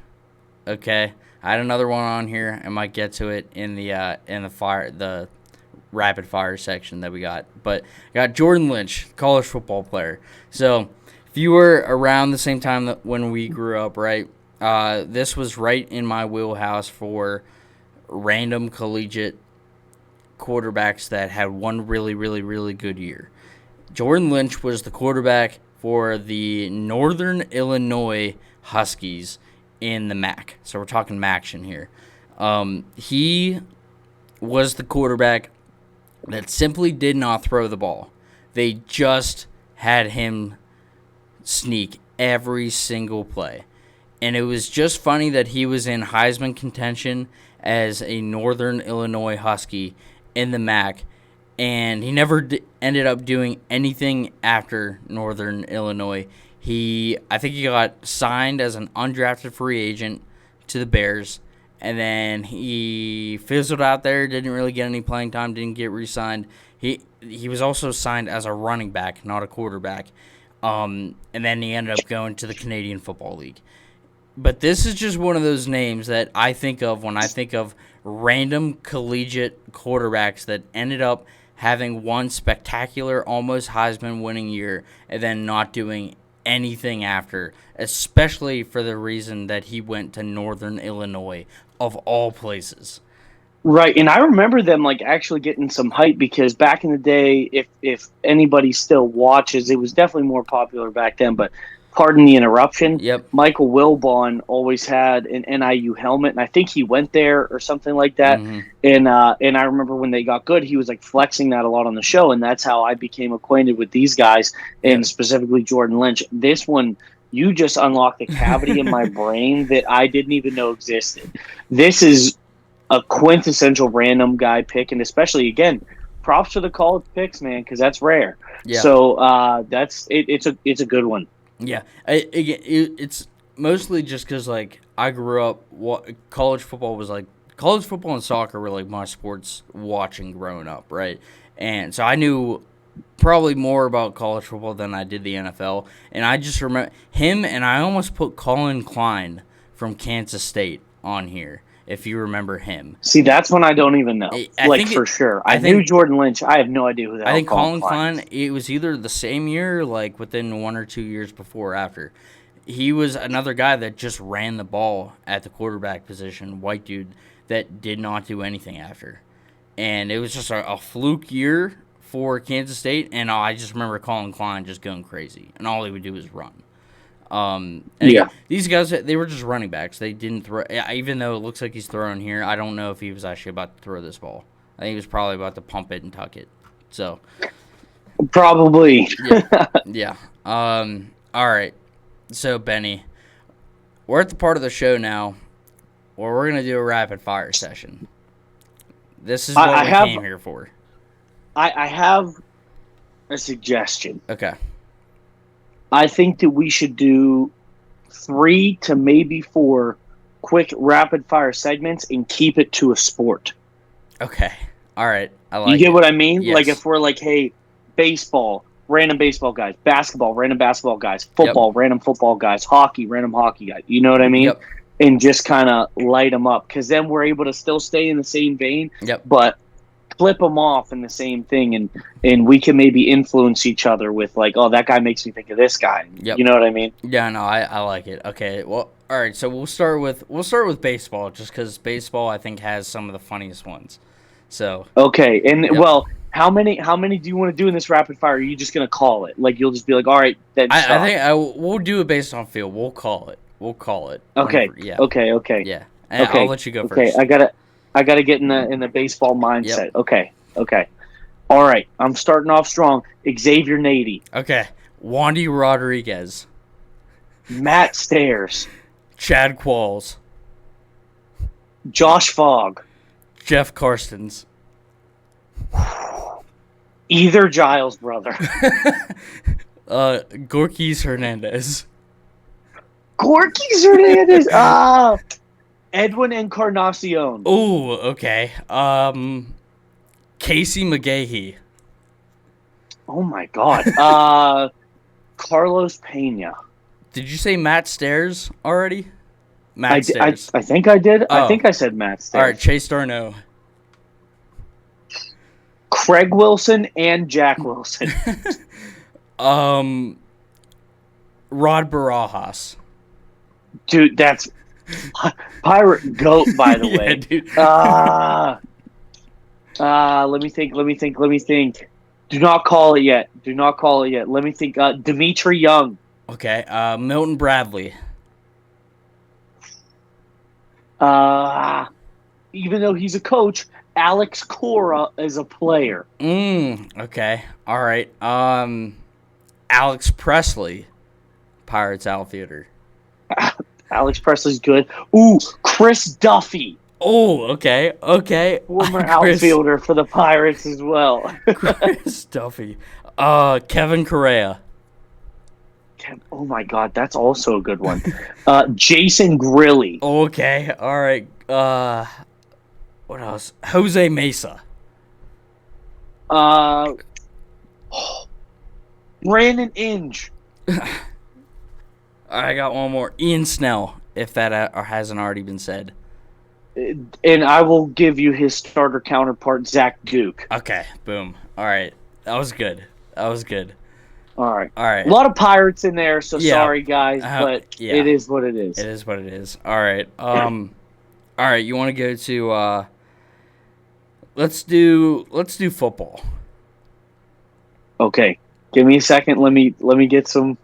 Okay, I had another one on here. I might get to it in the rapid fire section that we got. But I got Jordan Lynch, college football player. So if you were around the same time that when we grew up, right? This was right in my wheelhouse for random collegiate quarterbacks that had one really, really, really good year. Jordan Lynch was the quarterback for the Northern Illinois Huskies in the MAC. So we're talking MACtion here. He was the quarterback that simply did not throw the ball. They just had him sneak every single play. And it was just funny that he was in Heisman contention as a Northern Illinois Husky in the MAC, and he never ended up doing anything after Northern Illinois. I think he got signed as an undrafted free agent to the Bears, and then he fizzled out there, didn't really get any playing time, didn't get re-signed. He was also signed as a running back, not a quarterback, and then he ended up going to the Canadian Football League. But this is just one of those names that I think of when I think of random collegiate quarterbacks that ended up having one spectacular, almost Heisman-winning year and then not doing anything after, especially for the reason that he went to Northern Illinois, of all places. Right, and I remember them like actually getting some hype because back in the day, if anybody still watches, it was definitely more popular back then, but pardon the interruption. Yep. Michael Wilbon always had an NIU helmet, and I think he went there or something like that. Mm-hmm. And I remember when they got good, he was like flexing that a lot on the show, and that's how I became acquainted with these guys, and specifically Jordan Lynch. This one, you just unlocked a cavity in my brain that I didn't even know existed. This is a quintessential random guy pick, and especially, again, props to the college picks, man, because that's rare. Yeah. So it's a good one. Yeah, it's mostly just because, like, I grew up, college football and soccer were, like, my sports watching growing up, right? And so I knew probably more about college football than I did the NFL. And I just remember him, and I almost put Colin Klein from Kansas State on here, if you remember him. See, that's one I don't even know. For sure. I knew Jordan Lynch. I have no idea who the hell I think Colin Klein, it was either the same year, like within 1 or 2 years before or after. He was another guy that just ran the ball at the quarterback position, white dude, that did not do anything after. And it was just a fluke year for Kansas State, and I just remember Colin Klein just going crazy, and all he would do was run. Again, these guys, they were just running backs. They didn't throw, even though it looks like he's throwing here. I don't know if he was actually about to throw this ball. I think he was probably about to pump it and tuck it. So probably. Yeah. All right. So Benny, we're at the part of the show now where we're gonna do a rapid fire session. This is what we came here for. I have a suggestion. Okay. I think that we should do 3 to maybe 4 quick rapid-fire segments and keep it to a sport. Okay. All right. I like it. You get what I mean? Yes. Like if we're like, hey, baseball, random baseball guys. Basketball, random basketball guys. Football, random football guys. Hockey, random hockey guys. You know what I mean? Yep. And just kind of light them up. Because then we're able to still stay in the same vein, but flip them off in the same thing, and we can maybe influence each other with like, oh, that guy makes me think of this guy. You know what I mean? Yeah, no, I like it. Okay, well, all right. So we'll start with baseball, just because baseball I think has some of the funniest ones. So okay, and well, how many do you want to do in this rapid fire? Are you just gonna call it? Like you'll just be like, all right, then I think we'll do it based on field. We'll call it. Okay. Yeah. Okay. Yeah. And I'll let you go Okay. first. I gotta get in the baseball Yep. mindset. Okay. All right. I'm starting off strong. Xavier Nady, Okay. Wandy Rodriguez. Matt Stairs, Chad Qualls. Josh Fogg, Jeff Karstens. either Giles brother, Gorkis Hernandez. Gorky Hernandez, Edwin Encarnacion. Oh, okay. Casey McGahee. Oh my God. Carlos Pena. Did you say Matt Stairs already? Matt I Stairs. think I did. I Oh, think I said Matt all right. Stairs. Chase Darno. Craig Wilson and Jack Wilson. Rod Barajas. Dude, that's Pirate Goat, by the Yeah, way. dude. Let me think. Do not call it yet. Let me think. Dimitri Young. Okay. Milton Bradley. Even though he's a coach, Alex Cora is a player. Okay. All right. Alex Presley. Pirates outfielder. Alex Presley's good. Ooh, Chris Duffy. Oh, okay. Former outfielder for the Pirates as well. Chris Duffy. Kevin Correa. Oh my God, that's also a good one. Jason Grilly. Okay. All right. What else? Jose Mesa. Brandon Inge. I got one more. Ian Snell, if that hasn't already been said. And I will give you his starter counterpart, Zach Duke. Okay. Boom. All right. That was good. All right. All right. A lot of Pirates in there, so Yeah. sorry guys, but yeah. it is what it is. It is what it is. All right. All right. You want to go to? Let's do football. Okay. Give me a second. Let me get some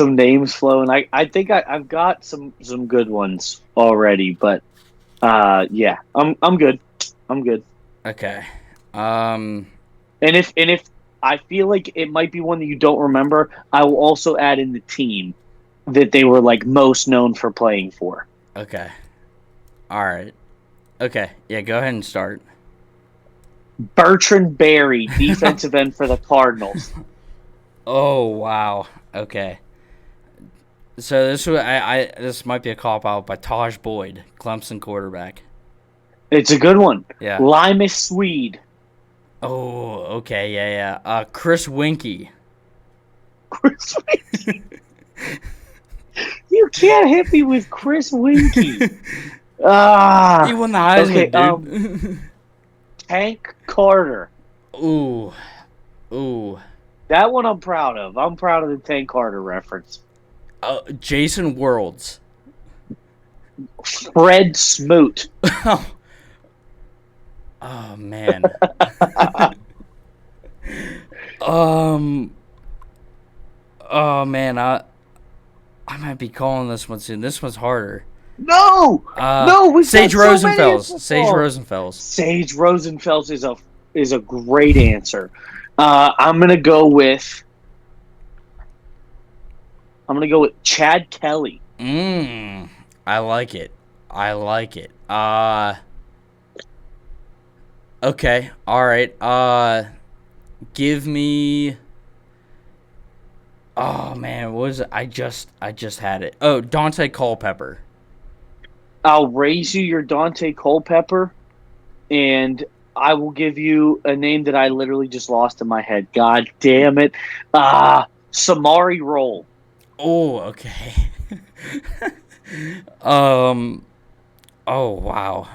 names flowing. I think I've got some good ones already, but yeah, I'm good. Okay. And if I feel like it might be one that you don't remember, I will also add in the team that they were like most known for playing for. Okay. All right. Okay. Yeah. Go ahead and start. Bertrand Berry, defensive end for the Cardinals. Oh wow. Okay. So this might be a cop out, but Taj Boyd, Clemson quarterback. It's a good one. Yeah. Limas Swede. Oh, okay, yeah. Chris Winkie. Chris Winkie. You can't hit me with Chris Winkie. He won the Heisman, dude. Tank Carter. Ooh. That one I'm proud of. I'm proud of the Tank Carter reference. Jason Worlds. Fred Smoot. Oh man. Oh man, I might be calling this one soon. This one's harder. No, Sage Rosenfels. Sage Rosenfels is a great answer. I'm gonna go with Chad Kelly. I like it. Okay. All right. Give me. Oh man, what was it? I just had it. Oh, Dante Culpepper. I'll raise you your Dante Culpepper, and I will give you a name that I literally just lost in my head. God damn it. Samari Roll. Oh, okay. Oh wow.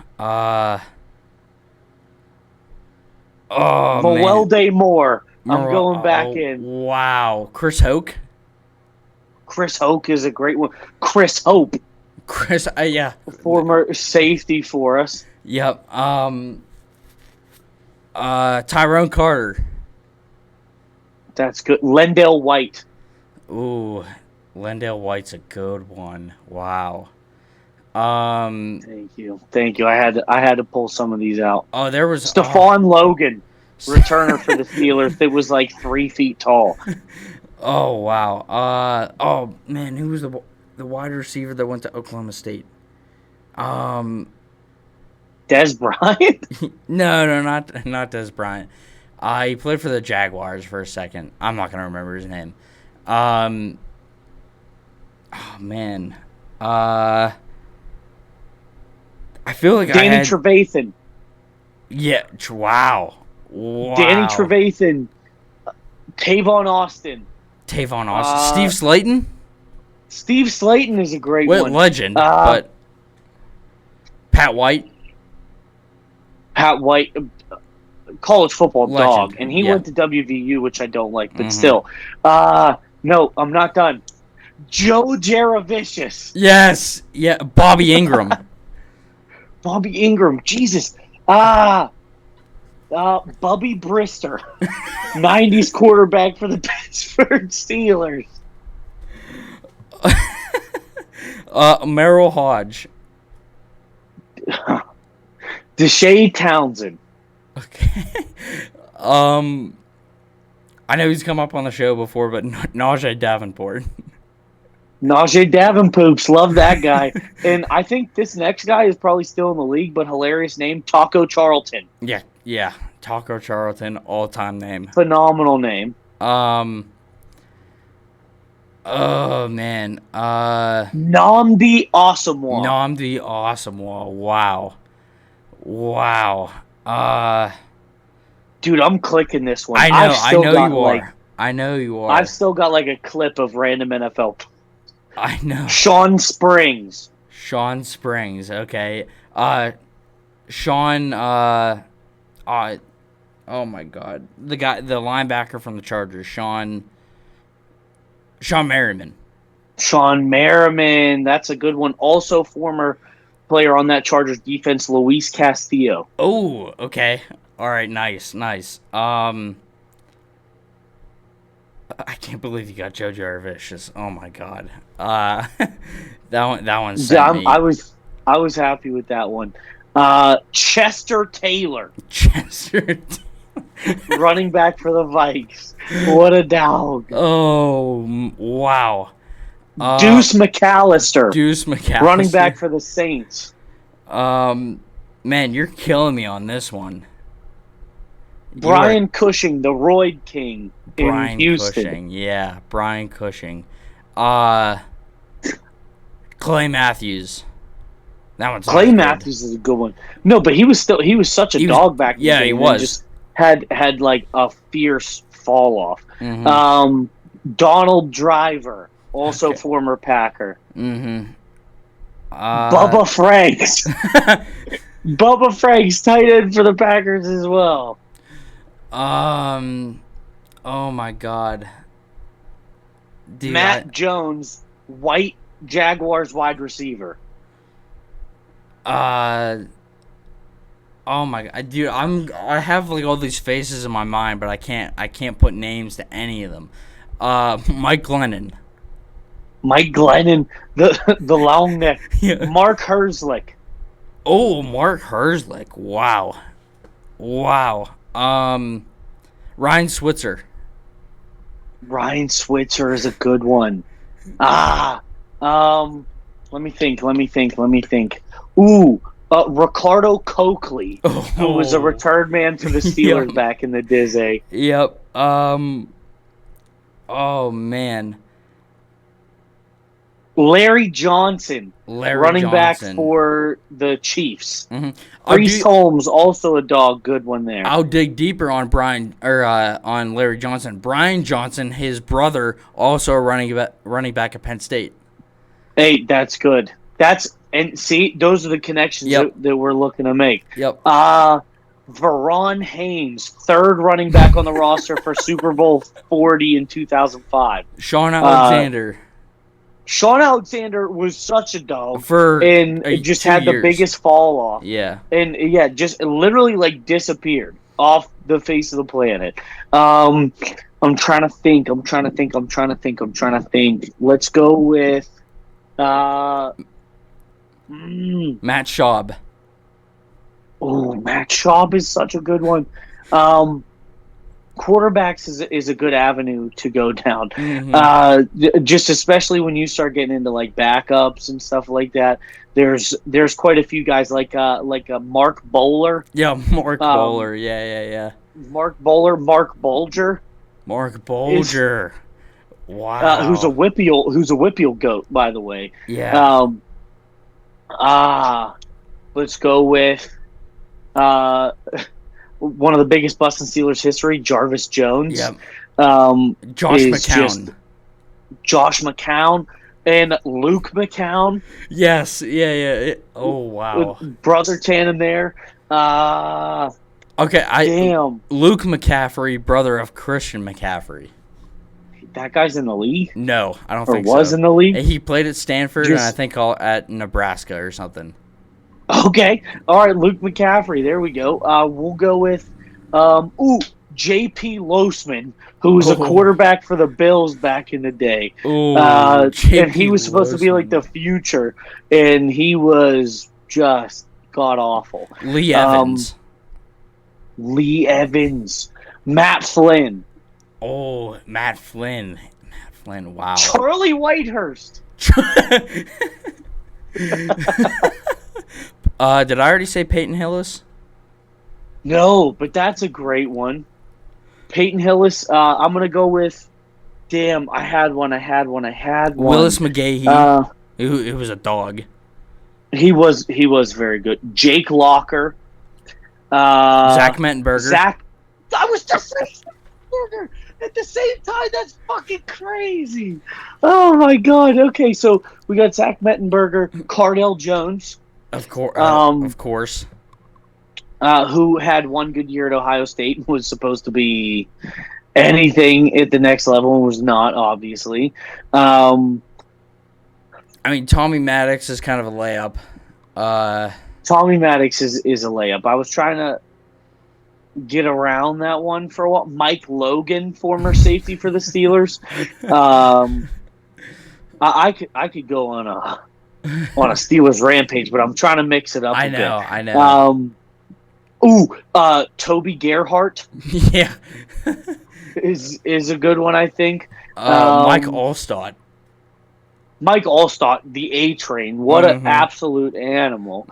Oh man. Day Moore. I'm going back in. Wow. Chris Hoke. Chris Hoke is a great one. Chris Hope. Yeah. Former safety for us. Yep. Tyrone Carter. That's good. Lendale White. Ooh, Lendale White's a good one. Wow. Thank you. I had to pull some of these out. Oh, there was Stephon Logan, returner for the Steelers, that was like 3 feet tall. Oh wow. Oh man, who was the wide receiver that went to Oklahoma State? Des Bryant. No, not Des Bryant. He played for the Jaguars for a second. I'm not gonna remember his name. Oh man. I feel like Danny I had. Trevathan. Yeah. Wow. Danny Trevathan. Tavon Austin. Tavon Austin. Steve Slayton. Steve Slayton is a great one. Legend. But Pat White. Pat White. College football Legend. dog. And he went to WVU, which I don't like, but still. No, I'm not done. Joe Jaravicious. Yes. Yeah. Bobby Ingram. Bobby Ingram. Jesus. Bubby Brister. 90s quarterback for the Pittsburgh Steelers. Merrill Hodge. Deshae Townsend. Okay. I know he's come up on the show before, but Najee Davenport. Najee Davenpoops. Love that guy. And I think this next guy is probably still in the league, but hilarious name, Taco Charlton. Yeah. Taco Charlton, all-time name. Phenomenal name. Oh, man. Nnamdi Asomugha. Nnamdi Asomugha. Wow. Dude, I'm clicking this one. I know you are. I've still got like a clip of random NFL. I know. Sean Springs. Okay. Sean, oh my God. The linebacker from the Chargers, Sean Merriman. Sean Merriman, that's a good one. Also former player on that Chargers defense, Luis Castillo. Oh, okay. All right, nice. I can't believe you got Joe Jaravicious. Oh my God. That one sent me. I was happy with that one. Chester Taylor. Running back for the Vikes. What a dog. Oh, wow. Deuce McAllister. Running back for the Saints. Man, you're killing me on this one. Brian Cushing, the Royd King in Houston. Brian Cushing. Clay Matthews. That one's Clay Matthews is a good one. No, but he was such a dog back then. Yeah, he was. Just had like a fierce fall off. Mm-hmm. Donald Driver, also former Packer. Mm-hmm. Bubba Franks. Bubba Franks, tight end for the Packers as well. Oh my God. Dude, Matt Jones, white Jaguars wide receiver. Oh my God, dude! I have like all these faces in my mind, but I can't put names to any of them. Mike Glennon, the long neck. Yeah. Mark Herzlich. Oh, Mark Herzlich! Wow. Ryan Switzer. Ryan Switzer is a good one. Let me think. Ooh, Ricardo Coakley, who was a return man for the Steelers back in the Dizzy. Yep. Oh man. Larry Johnson, running back for the Chiefs. Mm-hmm. Priest Holmes, also a dog. Good one there. I'll dig deeper on on Larry Johnson. Brian Johnson, his brother, also a running back at Penn State. Hey, that's good. And see, those are the connections that we're looking to make. Yep. Veron Haynes, third running back on the roster for Super Bowl 40 in 2005. Sean Alexander. Sean Alexander was such a dog and just had the biggest fall off. Yeah. And just literally like disappeared off the face of the planet. I'm trying to think. Let's go with Matt Schaub. Oh, Matt Schaub is such a good one. Quarterbacks is a good avenue to go down. Just especially when you start getting into like backups and stuff like that. There's quite a few guys like a Mark Bowler. Yeah, Mark Bowler. Yeah. Mark Bowler, Mark Bulger. Mark Bulger. Wow. Who's a Whippeal goat, by the way. Yeah. Let's go with one of the biggest busts in Steelers history, Jarvis Jones. Yep. Josh McCown. Josh McCown and Luke McCown. Yes. Yeah. Oh, wow. With Brother Tannen there. Okay. Damn. Luke McCaffrey, brother of Christian McCaffrey. That guy's in the league? No, I don't think so. Or was in the league? He played at Stanford and I think at Nebraska or something. Okay. All right, Luke McCaffrey. There we go. We'll go with J.P. Losman, who was a quarterback for the Bills back in the day. And he was supposed to be like the future, and he was just god-awful. Lee Evans. Matt Flynn. Oh, Matt Flynn. Wow. Charlie Whitehurst. Did I already say Peyton Hillis? No, but that's a great one. Peyton Hillis. I'm gonna go with. Damn, I had one. Willis McGahee. It was a dog. He was very good. Jake Locker. Zach Mettenberger. I was just saying Mettenberger at the same time. That's fucking crazy. Oh my god. Okay, so we got Zach Mettenberger, Cardell Jones. Of course. Who had one good year at Ohio State and was supposed to be anything at the next level and was not, obviously. I mean, Tommy Maddox is kind of a layup. Tommy Maddox is a layup. I was trying to get around that one for a while. Mike Logan, former safety for the Steelers. I could go on a Steelers rampage, but I'm trying to mix it up a bit. I know. Toby Gerhart. Yeah. is a good one, I think. Mike Allstott. Mike Allstott, the A-Train. What an absolute animal.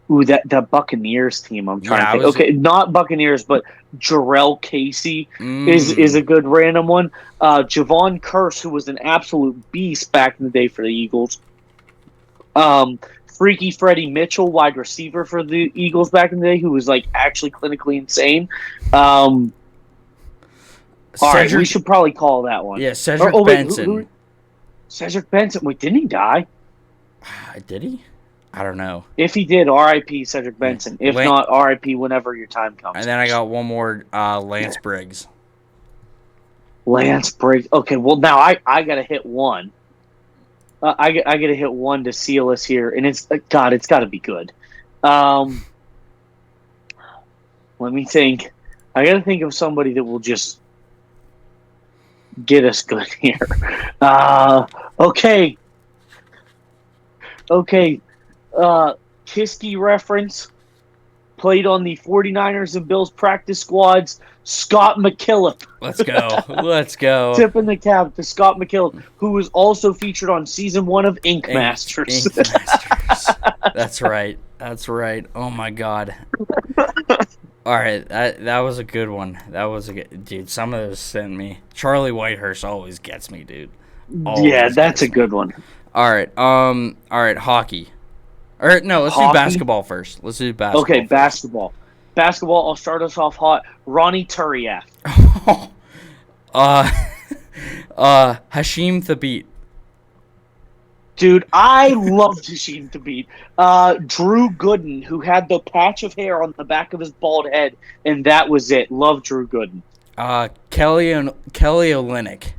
That Buccaneers team, I'm trying to think. Okay, not Buccaneers, but Jarrell Casey is a good random one. Javon Curse, who was an absolute beast back in the day for the Eagles. Freaky Freddie Mitchell, wide receiver for the Eagles back in the day, who was like actually clinically insane. All right, we should probably call that one. Yeah, Cedric Benson. Cedric Benson. Wait, didn't he die? Did he? I don't know. If he did, R.I.P. Cedric Benson. If not, R.I.P. whenever your time comes. And then I got one more, Lance Briggs. Lance Briggs. Okay, well now I gotta hit one. I gotta hit one to seal us here, and it's got to be good. Let me think. I gotta think of somebody that will just get us good here. Okay. Kiski reference. Played on the 49ers and Bills practice squads. Scott McKillop. Let's go. Tipping the cap to Scott McKillop, who was also featured on season 1 of Ink Masters. That's right. Oh my god. All right, that was a good one. That was a good dude. Some of those sent me. Charlie Whitehurst always gets me, dude. That's a good one. All right, hockey. Or no, let's do basketball first. Okay, basketball. Basketball. I'll start us off hot. Ronnie Turiaf. Hashim Thabit. Dude, I loved Hashim Thabit. Drew Gooden, who had the patch of hair on the back of his bald head, and that was it. Love Drew Gooden. Kelly Olynyk.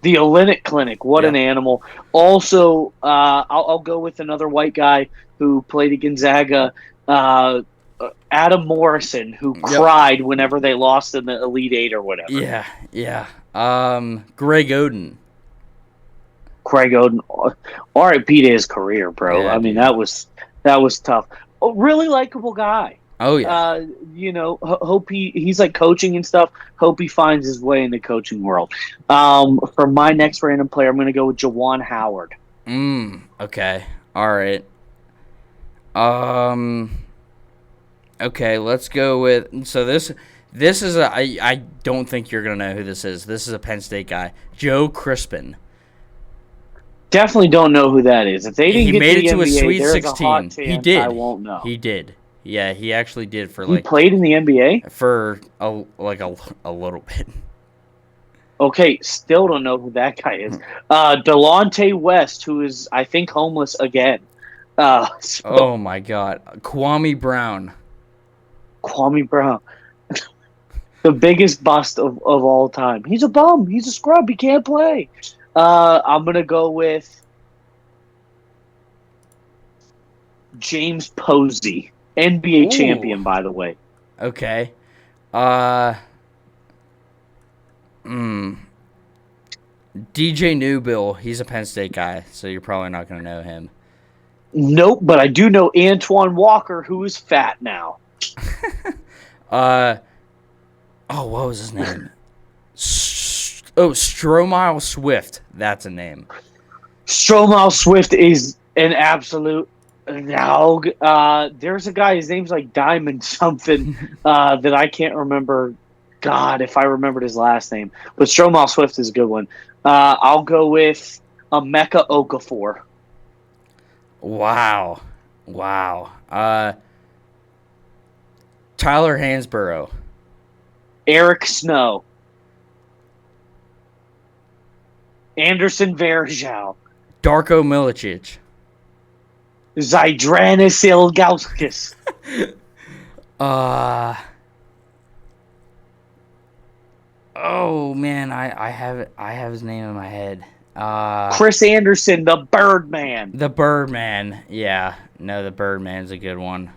The Olynyk Clinic, what an animal. Also, I'll go with another white guy who played at Gonzaga, Adam Morrison, who cried whenever they lost in the Elite Eight or whatever. Yeah. Greg Oden. Craig Oden, R.I.P. to his career, bro. Yeah, I mean, dude. that was tough. Oh, really likable guy. Oh yeah. Hope he's like coaching and stuff. Hope he finds his way in the coaching world. For my next random player, I'm going to go with Jawan Howard. Okay. All right. Um. Okay, let's go with. So this is a. I don't think you're gonna know who this is. This is a Penn State guy, Joe Crispin. Definitely don't know who that is. If they didn't He get to made the it to a NBA, Sweet there's a hot 16. chance He did. I won't know. He did. Yeah, he actually did for He like played in the NBA? for a little bit. Okay, still don't know who that guy is. Delonte West, who is, I think, homeless again. Oh my God, Kwame Brown. Kwame Brown, the biggest bust of all time. He's a bum. He's a scrub. He can't play. I'm going to go with James Posey, NBA Ooh. champion, by the way. Okay. DJ Newbill, he's a Penn State guy, so you're probably not going to know him. Nope, but I do know Antoine Walker, who is fat now. What was his name? Stromile Swift. That's a name. Stromile Swift is an absolute dog. There's a guy, his name's like Diamond something that I can't remember. God, if I remembered his last name. But Stromile Swift is a good one. I'll go with Emeka Okafor. Wow. Tyler Hansborough. Eric Snow. Anderson Varejao. Darko Milicic. Zydranis Ilgauskas. Oh man, I have his name in my head. Chris Anderson, the Birdman. The Birdman. Yeah. No, the Birdman's a good one.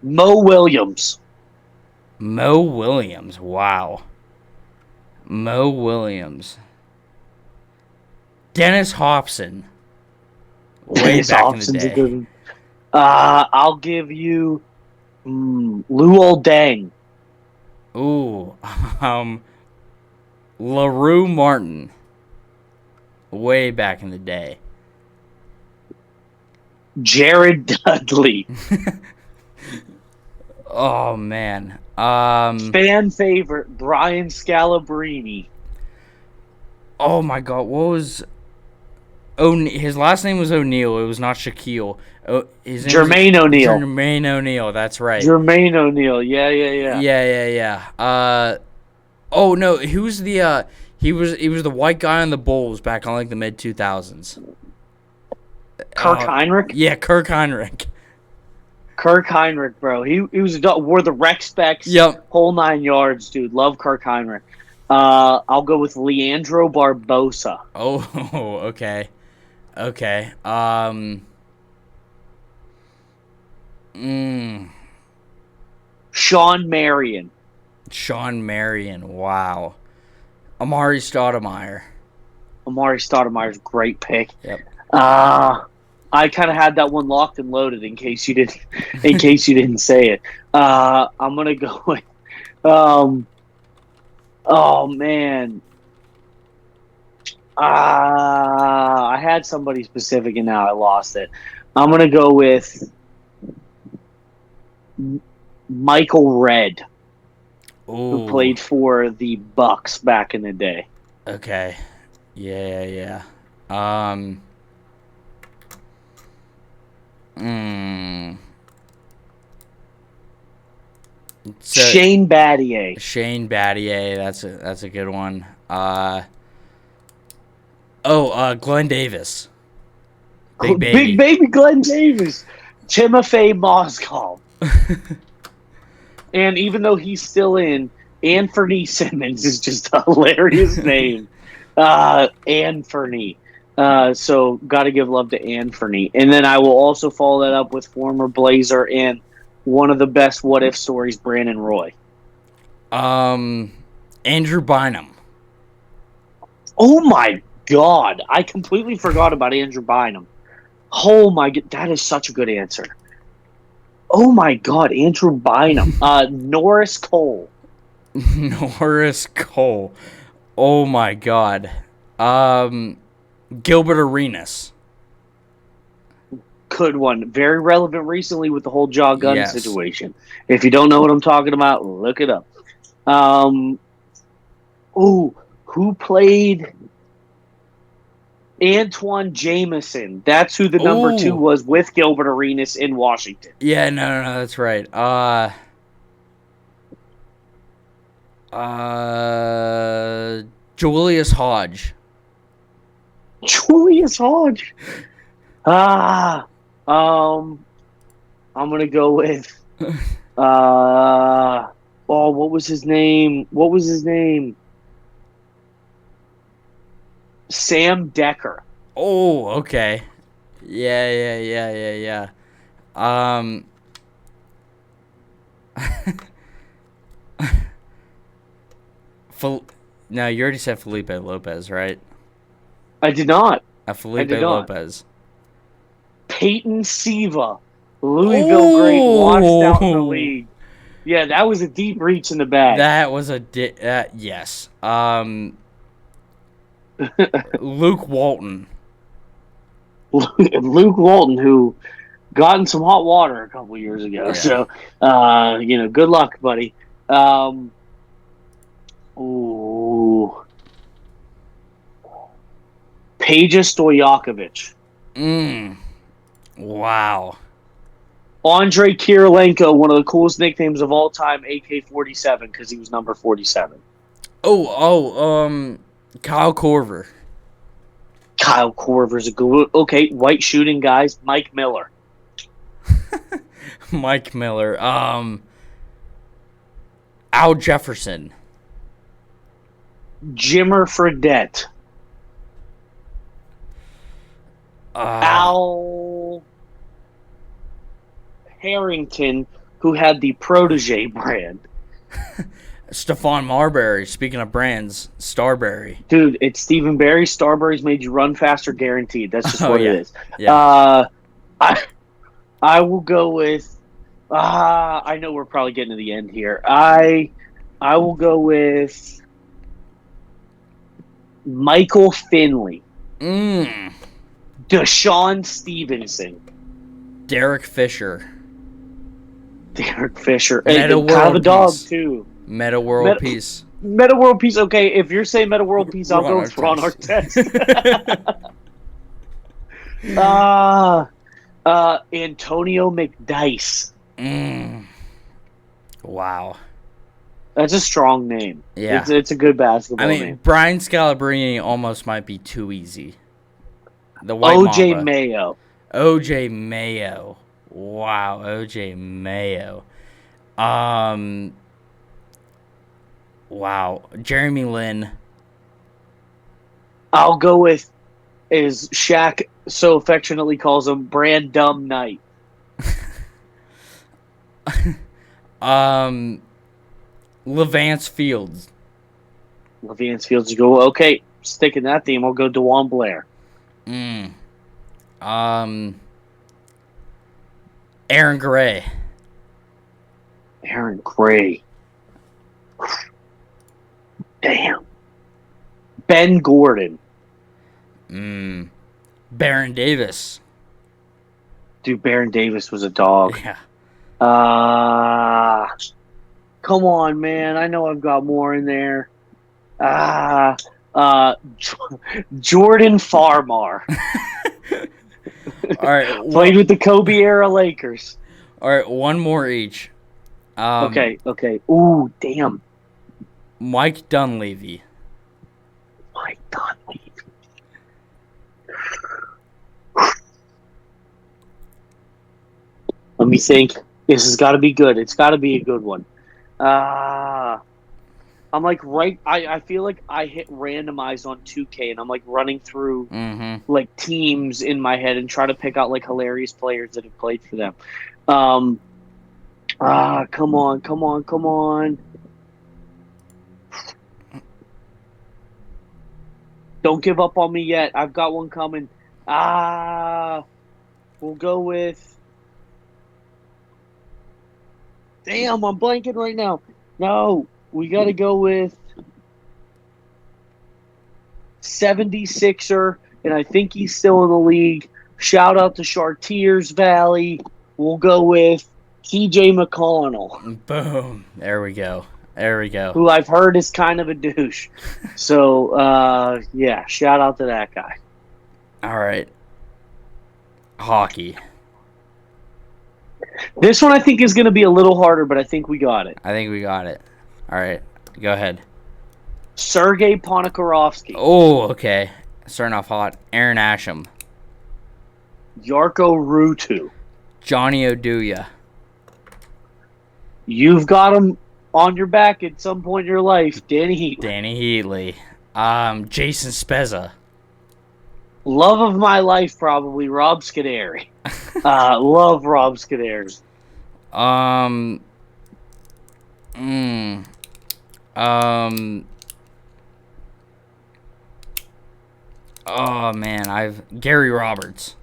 Mo Williams. Mo Williams. Wow. Mo Williams. Dennis Hobson. Way back in the day. Good one. I'll give you Luol Deng. Ooh. LaRue Martin. Way back in the day. Jared Dudley. Oh man. Fan favorite Brian Scalabrine. Oh my God, what was? His last name was O'Neal. It was not Shaquille. His name Jermaine O'Neal. Jermaine O'Neal. That's right. Jermaine O'Neal. Yeah. Yeah. Oh no, who's the? He was the white guy on the Bulls back on like the mid 2000s. Kirk Heinrich. Yeah, Kirk Heinrich. Kirk Heinrich, bro. He was wore the rec specs. Yep. Whole 9 yards, dude. Love Kirk Heinrich. I'll go with Leandro Barbosa. Oh, okay. Sean Marion. Sean Marion. Wow. Amari Stoudemire. Amari Stoudemire's a great pick. Yep. I kind of had that one locked and loaded in case you didn't say it. I'm gonna go with. Oh man. I had somebody specific and now I lost it. I'm gonna go with Michael Redd, who played for the Bucks back in the day. Okay. Yeah. Shane Battier. Shane Battier, that's a good one. Glenn Davis. Big baby Glenn Davis. Timofey Mozgov. And even though he's still in, Anthony Simmons is just a hilarious name. Anthony. So got to give love to Anthony. And then I will also follow that up with former Blazer and one of the best what if stories, Brandon Roy. Andrew Bynum. Oh my God, I completely forgot about Andrew Bynum. Oh my God, that is such a good answer. Oh my God, Andrew Bynum. Norris Cole. Norris Cole. Oh my God. Gilbert Arenas. Good one. Very relevant recently with the whole jaw gun Yes. situation. If you don't know what I'm talking about, look it up. Oh, who played Antoine Jameson? That's who the number 2 Oh. was with Gilbert Arenas in Washington. Yeah, no, that's right. Julius Hodge. Julius Hodge. Ah, I'm gonna go with what was his name? What was his name? Sam Decker. Oh, okay. Yeah. Um, Fel- no, you already said Felipe Lopez, right? I did not. I Felipe did not. Lopez. Peyton Siva, Louisville great, washed out in the Oh, league. Yeah, that was a deep reach in the bag. that was a yes. Luke Walton. Luke Walton, who got in some hot water a couple years ago. Yeah. So, good luck, buddy. Ooh, Peja Stojakovic. Wow. Andre Kirilenko, one of the coolest nicknames of all time, AK-47, because he was number 47. Kyle Korver. Kyle Korver's a good. Okay, white shooting guys. Mike Miller. Mike Miller. Al Jefferson. Jimmer Fredette. Al Harrington, who had the Protege brand. Stephon Marbury. Speaking of brands, Starberry. Dude, it's Stephen Barry. Starberry's made you run faster, guaranteed. That's just what it is. Yeah. I will go with. I know we're probably getting to the end here. I will go with Michael Finley. Deshaun Stevenson. Derek Fisher. Derek Fisher. Meta And kind of a dog, Peace. too. Meta World Peace. Meta World Peace. Okay, if you're saying Meta World Peace, I'll go with Ron Artest. Antonio McDice. Wow. That's a strong name. Yeah. It's a good basketball name. Brian Scalabrine almost might be too easy. The White OJ Mamba. Mayo. OJ Mayo. Wow, OJ Mayo. Wow. Jeremy Lin. I'll go with, as Shaq so affectionately calls him, Brand Dumb Knight. Levance Fields. Levance Fields, you go, okay, sticking that theme, I'll go DeJuan Blair. Aaron Gray. Aaron Gray. Damn. Ben Gordon. Baron Davis. Dude, Baron Davis was a dog. Yeah. Come on, man. I know I've got more in there. Jordan Farmar. All right. Played with the Kobe era Lakers. All right, one more each. Okay. Ooh, damn. Mike Dunleavy. Mike Dunleavy. Let me think. This has got to be good. It's got to be a good one. I'm like I feel like I hit randomize on 2K and I'm like running through like teams in my head and try to pick out like hilarious players that have played for them. Come on. Don't give up on me yet. I've got one coming. We'll go with. Damn, I'm blanking right now. No, we got to go with 76er, and I think he's still in the league. Shout out to Chartiers Valley. We'll go with TJ McConnell, Boom. There we go. There we go. who I've heard is kind of a douche. So, yeah, shout out to that guy. All right. Hockey. This one I think is going to be a little harder, but I think we got it. I think we got it. All right. Go ahead. Sergei Ponikarovsky. Oh, okay. Starting off hot. Aaron Asham. Yarko Ruutu. Johnny Oduya. You've got him on your back at some point in your life. Danny Heatley. Danny Heatley. Jason Spezza. Love of my life, probably Rob Scuderi. Love Rob Scuderi. Oh man, Gary Roberts.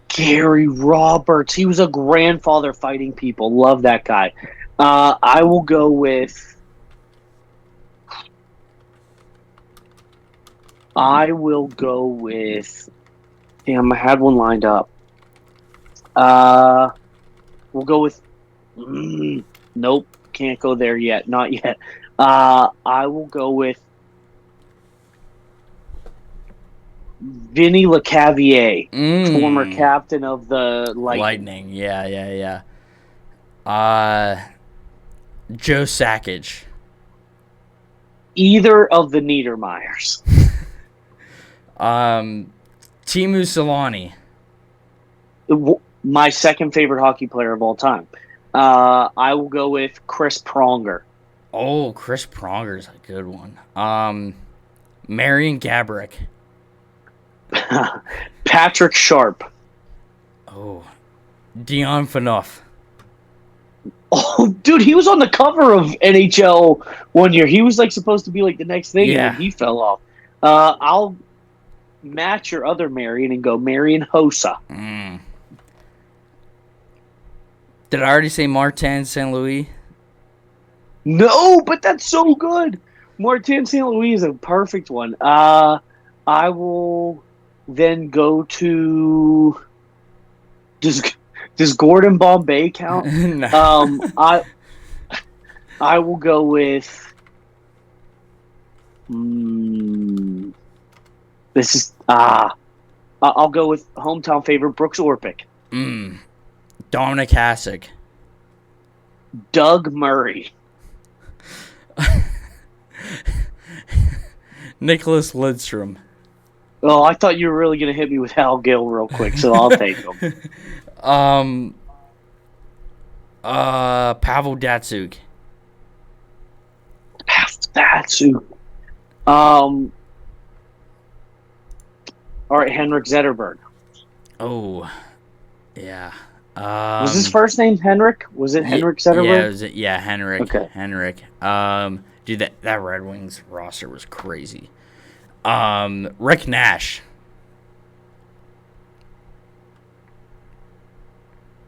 Gary Roberts. He was a grandfather fighting people. Love that guy. I will go with. Damn, I had one lined up. We'll go with. Nope, can't go there yet. Not yet. I will go with Vinny LeCavier, former captain of the Lightning. Yeah. Joe Sakic. Either of the Niedermeyers. Timu Solani. My second favorite hockey player of all time. I will go with Chris Pronger. Oh, Chris Pronger's a good one. Marion Gaborik. Patrick Sharp. Oh, Dion Phaneuf. Oh, dude, he was on the cover of NHL one year. He was supposed to be the next thing, and then he fell off. I'll match your other Marion and go Marion Hossa. Did I already say Martin St. Louis? No, but that's so good. Martin St. Louis is a perfect one. I will then go to. Does Gordon Bombay count? No. I will go with. This is I'll go with hometown favorite Brooks Orpik. Dominic Hasek. Doug Murray. Nicholas Lidstrom. Oh, I thought you were really going to hit me with Hal Gill real quick, so I'll take him. Pavel Datsuk. Datsuk. All right, Henrik Zetterberg. Oh, yeah. Was his first name Henrik? Was it Henrik Zetterberg? Yeah, Henrik. Okay. Henrik. Dude, that Red Wings roster was crazy. Rick Nash.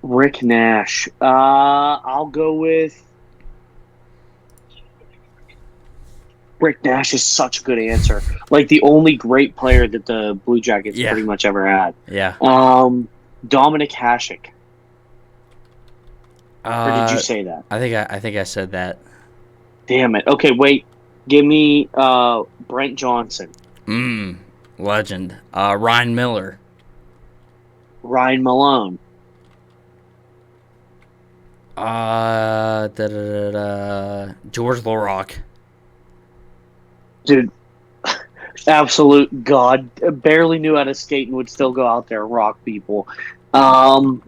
Rick Nash. I'll go with Rick Nash. Is such a good answer. The only great player that the Blue Jackets pretty much ever had. Yeah. Dominic Hasek. Or did you say that? I think I said that. Damn it. Okay, wait. Give me Brent Johnson. Legend. Ryan Miller. Ryan Malone. George LaRock. Dude, absolute god. Barely knew how to skate and would still go out there and rock people. I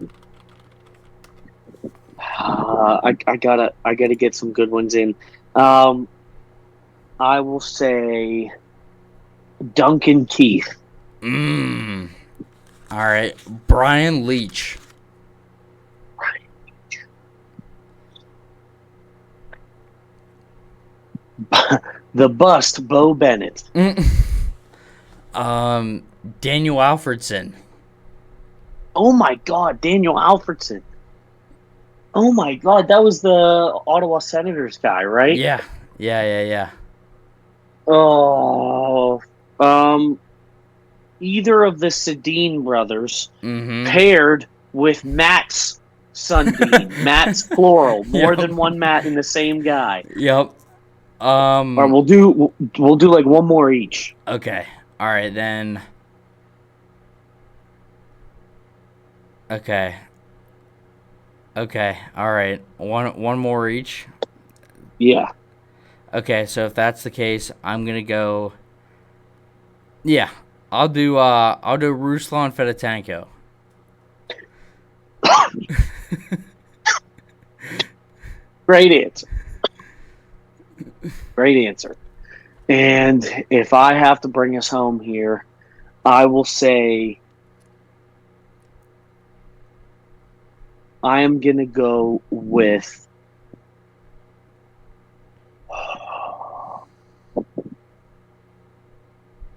gotta get some good ones in. I will say Duncan Keith. All right, Brian Leach. The bust, Bo Bennett. Daniel Alfredson. Oh my God, Daniel Alfredson. Oh my God, that was the Ottawa Senators guy, right? Yeah. Yeah. Oh, either of the Sedin brothers Mm-hmm. paired with Matt's Sundin, Matt's plural, more Yep. than one Matt in the same guy. Yep. All right, we'll do like one more each. Okay. All right then. Okay. Okay. All right. One more each. Yeah. Okay, so if that's the case, I'm gonna go. Yeah, I'll do Ruslan Fedotenko. Great answer. Great answer. And if I have to bring us home here, I will say I am going to go with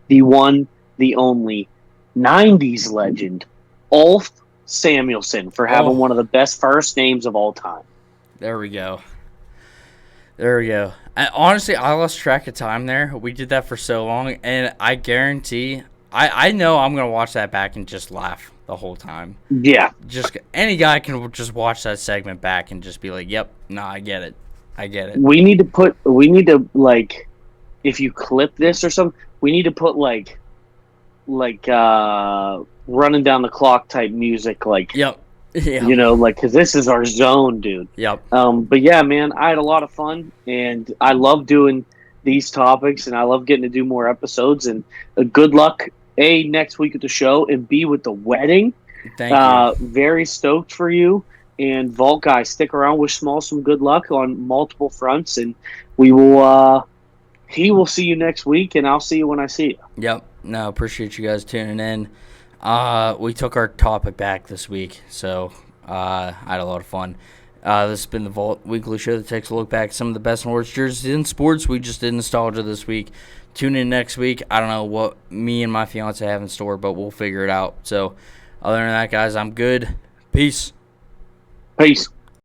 the one, the only 90s legend, Ulf Samuelson, for having one of the best first names of all time. There we go. Honestly, I lost track of time there. We did that for so long, and I guarantee, I know I'm gonna watch that back and just laugh the whole time. Yeah. Just any guy can just watch that segment back and just be like, "Yep, no, I get it. We need to like, if you clip this or something, we need to put like running down the clock type music, like, Yep. like, because this is our zone, dude. Yep. But yeah, man, I had a lot of fun, and I love doing these topics, and I love getting to do more episodes. And good luck, A, next week at the show, and B, with the wedding. Thank you. Very stoked for you. And Vault guys, stick around. Wish Small some good luck on multiple fronts, and we will. He will see you next week, and I'll see you when I see you. Yep. No, appreciate you guys tuning in. We took our topic back this week, so I had a lot of fun. This has been the Vault Weekly Show that takes a look back at some of the best and worst jerseys in sports. We just did nostalgia this week. Tune in next week. I don't know what me and my fiance have in store, but we'll figure it out. So, other than that, guys, I'm good. Peace. Peace.